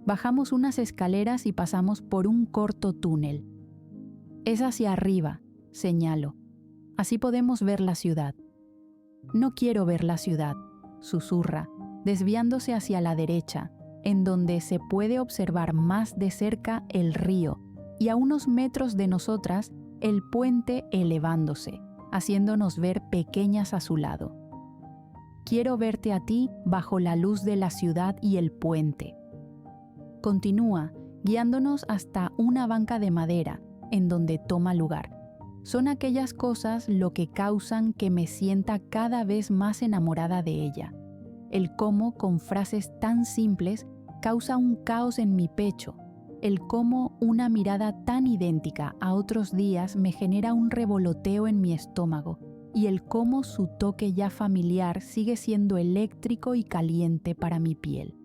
Bajamos unas escaleras y pasamos por un corto túnel. Es hacia arriba, señalo. Así podemos ver la ciudad. No quiero ver la ciudad, susurra, desviándose hacia la derecha, en donde se puede observar más de cerca el río y a unos metros de nosotras el puente elevándose, haciéndonos ver pequeñas a su lado. Quiero verte a ti bajo la luz de la ciudad y el puente. Continúa, guiándonos hasta una banca de madera, en donde toma lugar. Son aquellas cosas lo que causan que me sienta cada vez más enamorada de ella. El cómo, con frases tan simples, causa un caos en mi pecho. El cómo una mirada tan idéntica a otros días me genera un revoloteo en mi estómago, y el cómo su toque ya familiar sigue siendo eléctrico y caliente para mi piel.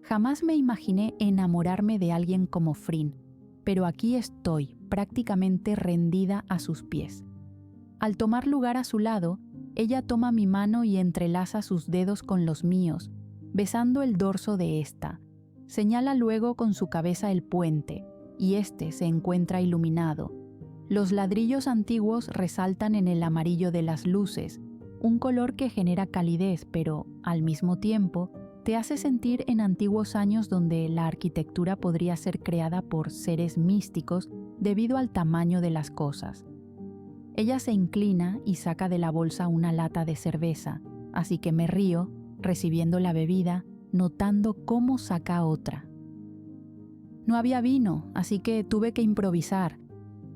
Jamás me imaginé enamorarme de alguien como Frin, pero aquí estoy, prácticamente rendida a sus pies. Al tomar lugar a su lado, ella toma mi mano y entrelaza sus dedos con los míos, besando el dorso de ésta. Señala luego con su cabeza el puente, y este se encuentra iluminado. Los ladrillos antiguos resaltan en el amarillo de las luces, un color que genera calidez, pero, al mismo tiempo, te hace sentir en antiguos años donde la arquitectura podría ser creada por seres místicos debido al tamaño de las cosas. Ella se inclina y saca de la bolsa una lata de cerveza, así que me río, recibiendo la bebida, notando cómo saca otra. No había vino, así que tuve que improvisar.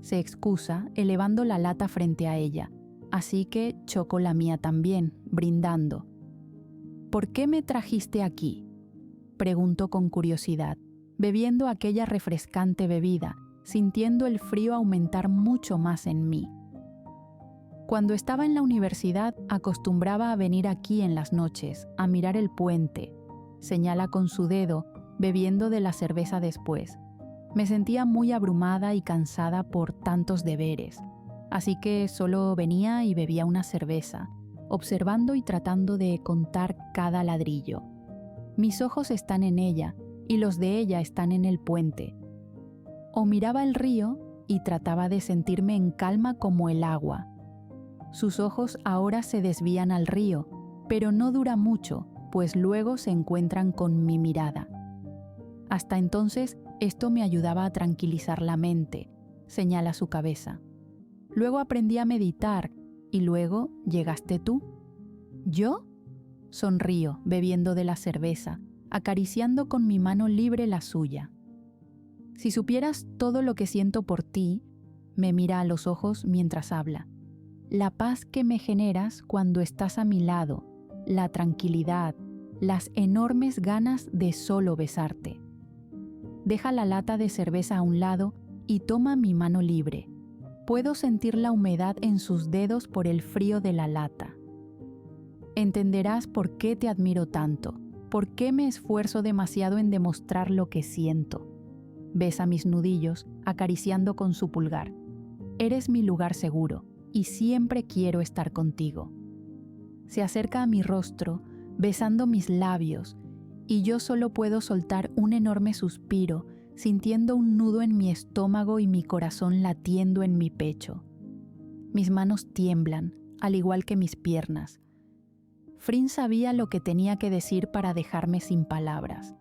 Se excusa, elevando la lata frente a ella, así que choco la mía también, brindando. ¿Por qué me trajiste aquí?, pregunto con curiosidad, bebiendo aquella refrescante bebida, sintiendo el frío aumentar mucho más en mí. Cuando estaba en la universidad, acostumbraba a venir aquí en las noches, a mirar el puente, señala con su dedo, bebiendo de la cerveza después. Me sentía muy abrumada y cansada por tantos deberes, así que solo venía y bebía una cerveza, observando y tratando de contar cada ladrillo. Mis ojos están en ella y los de ella están en el puente. O miraba el río y trataba de sentirme en calma como el agua. Sus ojos ahora se desvían al río, pero no dura mucho, pues luego se encuentran con mi mirada. Hasta entonces, esto me ayudaba a tranquilizar la mente, señala su cabeza. Luego aprendí a meditar y luego llegaste tú. ¿Yo? Sonrío, bebiendo de la cerveza, acariciando con mi mano libre la suya. Si supieras todo lo que siento por ti, me mira a los ojos mientras habla. La paz que me generas cuando estás a mi lado, la tranquilidad, las enormes ganas de solo besarte. Deja la lata de cerveza a un lado y toma mi mano libre. Puedo sentir la humedad en sus dedos por el frío de la lata. Entenderás por qué te admiro tanto, por qué me esfuerzo demasiado en demostrar lo que siento. Besa mis nudillos, acariciando con su pulgar. Eres mi lugar seguro y siempre quiero estar contigo. Se acerca a mi rostro, besando mis labios, y yo solo puedo soltar un enorme suspiro, sintiendo un nudo en mi estómago y mi corazón latiendo en mi pecho. Mis manos tiemblan, al igual que mis piernas. Frin sabía lo que tenía que decir para dejarme sin palabras.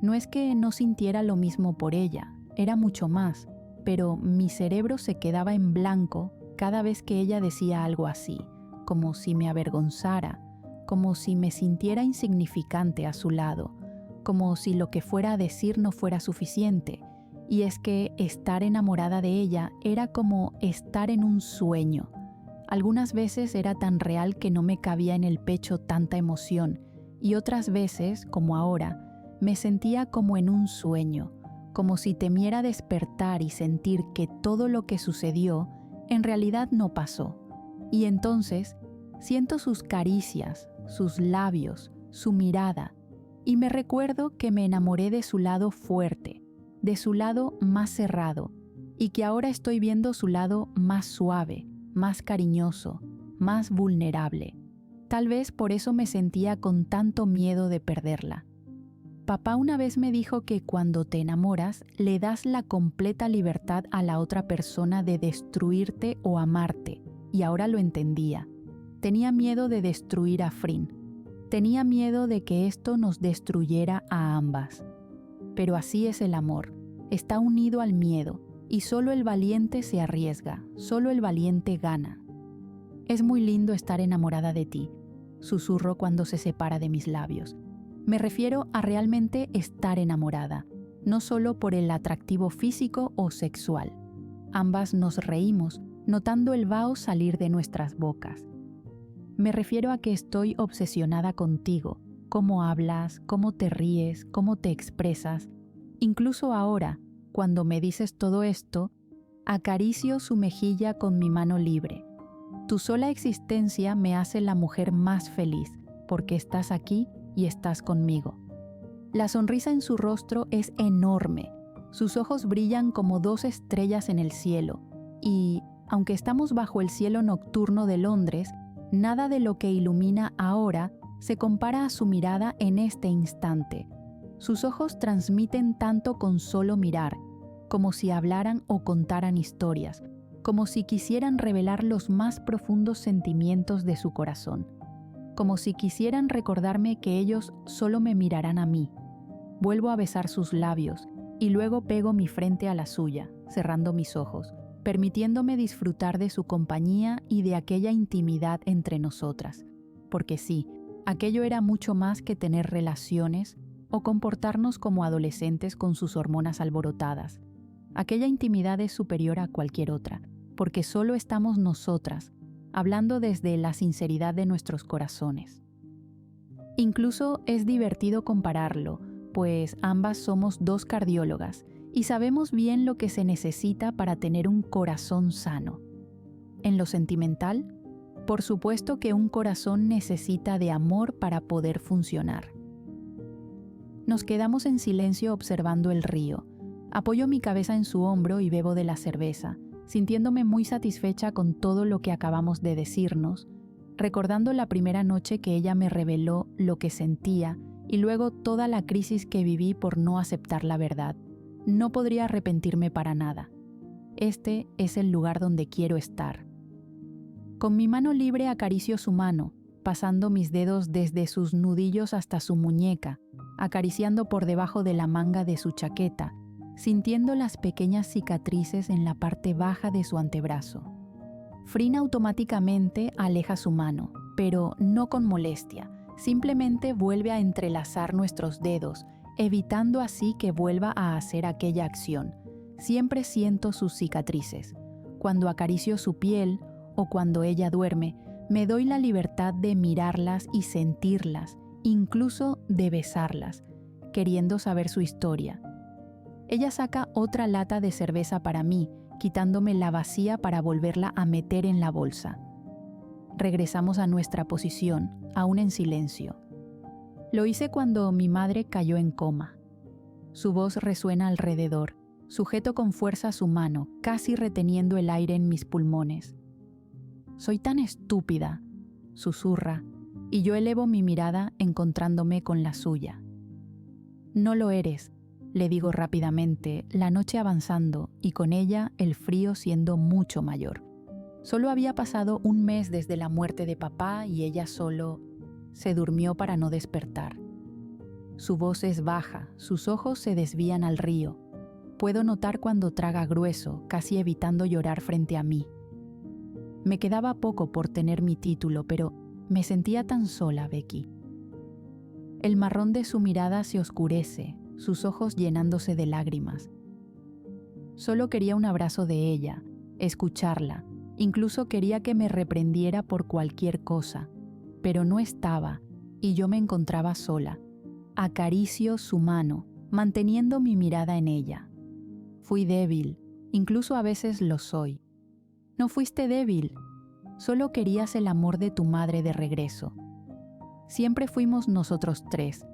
No es que no sintiera lo mismo por ella, era mucho más, pero mi cerebro se quedaba en blanco cada vez que ella decía algo así, como si me avergonzara, como si me sintiera insignificante a su lado, como si lo que fuera a decir no fuera suficiente. Y es que estar enamorada de ella era como estar en un sueño. Algunas veces era tan real que no me cabía en el pecho tanta emoción, y otras veces, como ahora, me sentía como en un sueño, como si temiera despertar y sentir que todo lo que sucedió en realidad no pasó. Y entonces siento sus caricias, sus labios, su mirada, y me recuerdo que me enamoré de su lado fuerte, de su lado más cerrado, y que ahora estoy viendo su lado más suave, más cariñoso, más vulnerable. Tal vez por eso me sentía con tanto miedo de perderla. Papá una vez me dijo que cuando te enamoras, le das la completa libertad a la otra persona de destruirte o amarte, y ahora lo entendía. Tenía miedo de destruir a Frin. Tenía miedo de que esto nos destruyera a ambas. Pero así es el amor. Está unido al miedo, y solo el valiente se arriesga, solo el valiente gana. Es muy lindo estar enamorada de ti, susurro cuando se separa de mis labios. Me refiero a realmente estar enamorada, no solo por el atractivo físico o sexual. Ambas nos reímos, notando el vaho salir de nuestras bocas. Me refiero a que estoy obsesionada contigo, cómo hablas, cómo te ríes, cómo te expresas. Incluso ahora, cuando me dices todo esto, acaricio su mejilla con mi mano libre. Tu sola existencia me hace la mujer más feliz, porque estás aquí y estás conmigo. La sonrisa en su rostro es enorme. Sus ojos brillan como 2 estrellas en el cielo. Y, aunque estamos bajo el cielo nocturno de Londres, nada de lo que ilumina ahora se compara a su mirada en este instante. Sus ojos transmiten tanto con solo mirar, como si hablaran o contaran historias, como si quisieran revelar los más profundos sentimientos de su corazón, como si quisieran recordarme que ellos solo me mirarán a mí. Vuelvo a besar sus labios y luego pego mi frente a la suya, cerrando mis ojos, permitiéndome disfrutar de su compañía y de aquella intimidad entre nosotras. Porque sí, aquello era mucho más que tener relaciones o comportarnos como adolescentes con sus hormonas alborotadas. Aquella intimidad es superior a cualquier otra, porque solo estamos nosotras, hablando desde la sinceridad de nuestros corazones. Incluso es divertido compararlo, pues ambas somos 2 cardiólogas y sabemos bien lo que se necesita para tener un corazón sano. En lo sentimental, por supuesto que un corazón necesita de amor para poder funcionar. Nos quedamos en silencio observando el río. Apoyo mi cabeza en su hombro y bebo de la cerveza, sintiéndome muy satisfecha con todo lo que acabamos de decirnos, recordando la primera noche que ella me reveló lo que sentía y luego toda la crisis que viví por no aceptar la verdad. No podría arrepentirme para nada. Este es el lugar donde quiero estar. Con mi mano libre acaricio su mano, pasando mis dedos desde sus nudillos hasta su muñeca, acariciando por debajo de la manga de su chaqueta, sintiendo las pequeñas cicatrices en la parte baja de su antebrazo. Frin automáticamente aleja su mano, pero no con molestia, simplemente vuelve a entrelazar nuestros dedos, evitando así que vuelva a hacer aquella acción. Siempre siento sus cicatrices. Cuando acaricio su piel o cuando ella duerme, me doy la libertad de mirarlas y sentirlas, incluso de besarlas, queriendo saber su historia. Ella saca otra lata de cerveza para mí, quitándome la vacía para volverla a meter en la bolsa. Regresamos a nuestra posición, aún en silencio. Lo hice cuando mi madre cayó en coma. Su voz resuena alrededor, sujeto con fuerza su mano, casi reteniendo el aire en mis pulmones. «Soy tan estúpida», susurra, y yo elevo mi mirada encontrándome con la suya. «No lo eres», le digo rápidamente, la noche avanzando y con ella el frío siendo mucho mayor. Solo había pasado un mes desde la muerte de papá y ella solo se durmió para no despertar. Su voz es baja, sus ojos se desvían al río. Puedo notar cuando traga grueso, casi evitando llorar frente a mí. Me quedaba poco por tener mi título, pero Me sentía tan sola, Becky. El marrón de su mirada se oscurece, sus ojos llenándose de lágrimas. Solo quería un abrazo de ella, escucharla, incluso quería que me reprendiera por cualquier cosa, pero no estaba y yo me encontraba sola. Acaricio su mano, manteniendo mi mirada en ella. Fui débil, incluso a veces lo soy. No fuiste débil, solo querías el amor de tu madre de regreso. Siempre fuimos nosotros tres.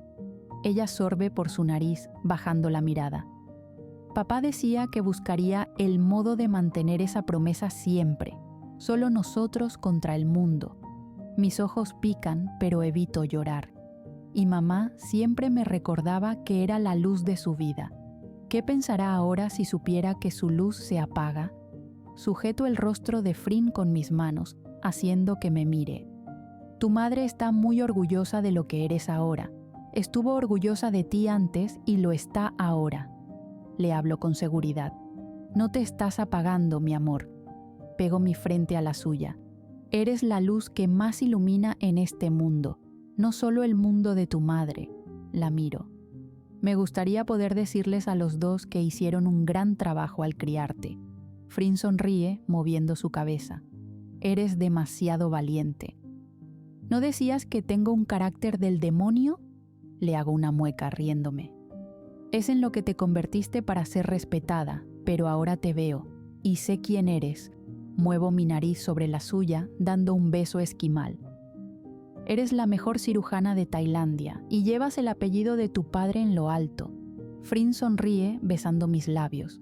Ella sorbe por su nariz, bajando la mirada. Papá decía que buscaría el modo de mantener esa promesa siempre, solo nosotros contra el mundo. Mis ojos pican, pero evito llorar. Y mamá siempre me recordaba que era la luz de su vida. ¿Qué pensará ahora si supiera que su luz se apaga? Sujeto el rostro de Frin con mis manos, haciendo que me mire. Tu madre está muy orgullosa de lo que eres ahora. Estuvo orgullosa de ti antes y lo está ahora. Le hablo con seguridad. No te estás apagando, mi amor. Pego mi frente a la suya. Eres la luz que más ilumina en este mundo, no solo el mundo de tu madre. La miro. Me gustaría poder decirles a los dos que hicieron un gran trabajo al criarte. Frin sonríe, moviendo su cabeza. Eres demasiado valiente. ¿No decías que tengo un carácter del demonio? Le hago una mueca riéndome. Es en lo que te convertiste para ser respetada, pero ahora te veo y sé quién eres. Muevo mi nariz sobre la suya, dando un beso esquimal. Eres la mejor cirujana de Tailandia y llevas el apellido de tu padre en lo alto. Frin sonríe, besando mis labios.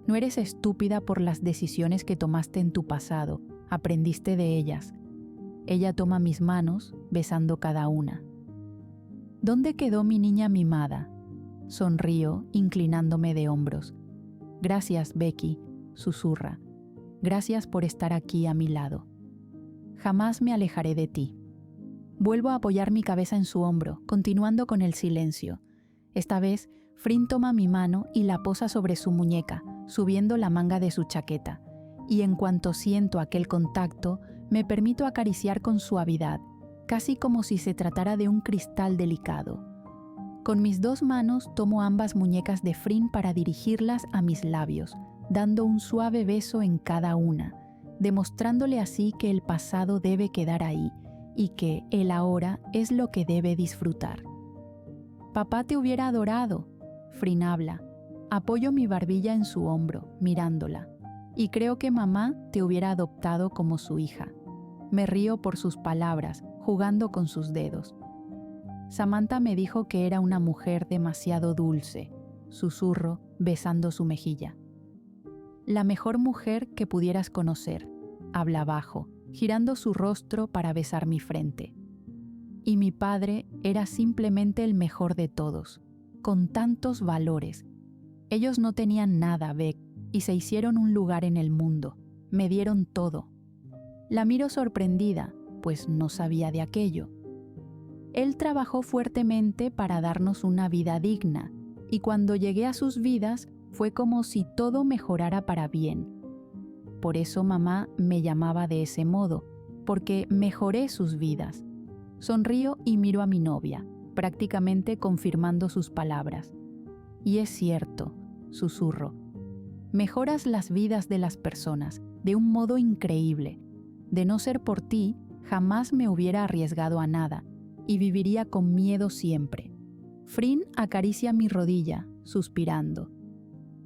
No eres estúpida por las decisiones que tomaste en tu pasado, aprendiste de ellas. Ella toma mis manos, besando cada una. ¿Dónde quedó mi niña mimada? Sonrío, inclinándome de hombros. Gracias, Becky, susurra. Gracias por estar aquí a mi lado. Jamás me alejaré de ti. Vuelvo a apoyar mi cabeza en su hombro, continuando con el silencio. Esta vez, Frin toma mi mano y la posa sobre su muñeca, subiendo la manga de su chaqueta. Y en cuanto siento aquel contacto, me permito acariciar con suavidad, casi como si se tratara de un cristal delicado. Con mis dos manos tomo ambas muñecas de Frin para dirigirlas a mis labios, dando un suave beso en cada una, demostrándole así que el pasado debe quedar ahí y que el ahora es lo que debe disfrutar. Papá te hubiera adorado, Frin habla. Apoyo mi barbilla en su hombro, mirándola, y creo que mamá te hubiera adoptado como su hija. Me río por sus palabras, jugando con sus dedos. Samantha me dijo que era una mujer demasiado dulce, susurro, besando su mejilla. La mejor mujer que pudieras conocer, habla bajo, girando su rostro para besar mi frente. Y mi padre era simplemente el mejor de todos, con tantos valores. Ellos no tenían nada, Beck, y se hicieron un lugar en el mundo. Me dieron todo. La miro sorprendida, pues no sabía de aquello. Él trabajó fuertemente para darnos una vida digna, y cuando llegué a sus vidas fue como si todo mejorara para bien. Por eso mamá me llamaba de ese modo, porque mejoré sus vidas. Sonrío y miro a mi novia, prácticamente confirmando sus palabras. Y es cierto, susurro. Mejoras las vidas de las personas de un modo increíble. De no ser por ti, jamás me hubiera arriesgado a nada y viviría con miedo siempre. Frin acaricia mi rodilla, suspirando.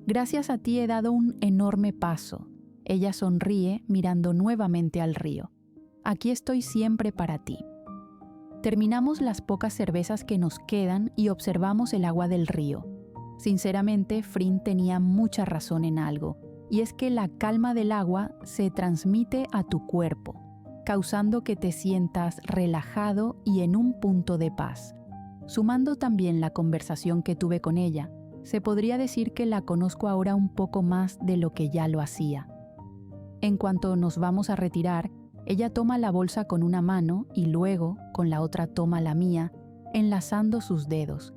Gracias a ti he dado un enorme paso. Ella sonríe mirando nuevamente al río. Aquí estoy siempre para ti. Terminamos las pocas cervezas que nos quedan y observamos el agua del río. Sinceramente, Frin tenía mucha razón en algo, y es que la calma del agua se transmite a tu cuerpo, causando que te sientas relajado y en un punto de paz. Sumando también la conversación que tuve con ella, se podría decir que la conozco ahora un poco más de lo que ya lo hacía. En cuanto nos vamos a retirar, ella toma la bolsa con una mano y luego, con la otra toma la mía, enlazando sus dedos.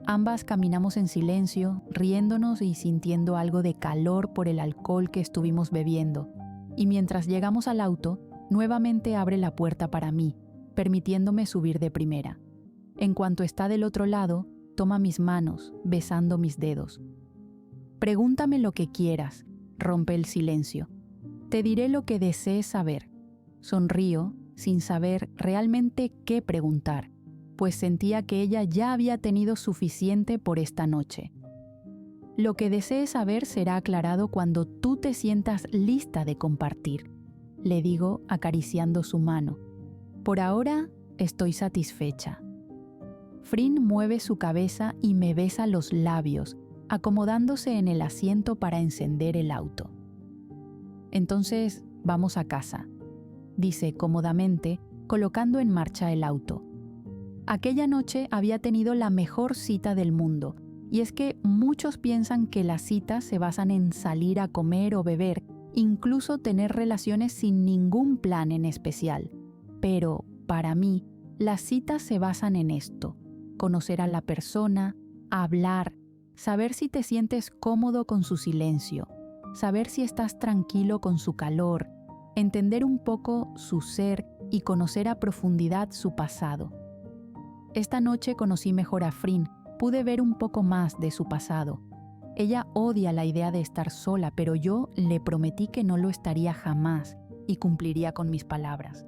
Ambas caminamos en silencio, riéndonos y sintiendo algo de calor por el alcohol que estuvimos bebiendo. Y mientras llegamos al auto, nuevamente abre la puerta para mí, permitiéndome subir de primera. En cuanto está del otro lado, toma mis manos, besando mis dedos. Pregúntame lo que quieras, rompe el silencio. Te diré lo que desees saber. Sonrío, sin saber realmente qué preguntar, pues sentía que ella ya había tenido suficiente por esta noche. Lo que desees saber será aclarado cuando tú te sientas lista de compartir, le digo acariciando su mano. Por ahora estoy satisfecha. Frin mueve su cabeza y me besa los labios, acomodándose en el asiento para encender el auto. Entonces vamos a casa, dice cómodamente, colocando en marcha el auto. Aquella noche había tenido la mejor cita del mundo, y es que muchos piensan que las citas se basan en salir a comer o beber, incluso tener relaciones sin ningún plan en especial. Pero, para mí, las citas se basan en esto: conocer a la persona, hablar, saber si te sientes cómodo con su silencio, saber si estás tranquilo con su calor, entender un poco su ser y conocer a profundidad su pasado. Esta noche conocí mejor a Frin, pude ver un poco más de su pasado. Ella odia la idea de estar sola, pero yo le prometí que no lo estaría jamás y cumpliría con mis palabras.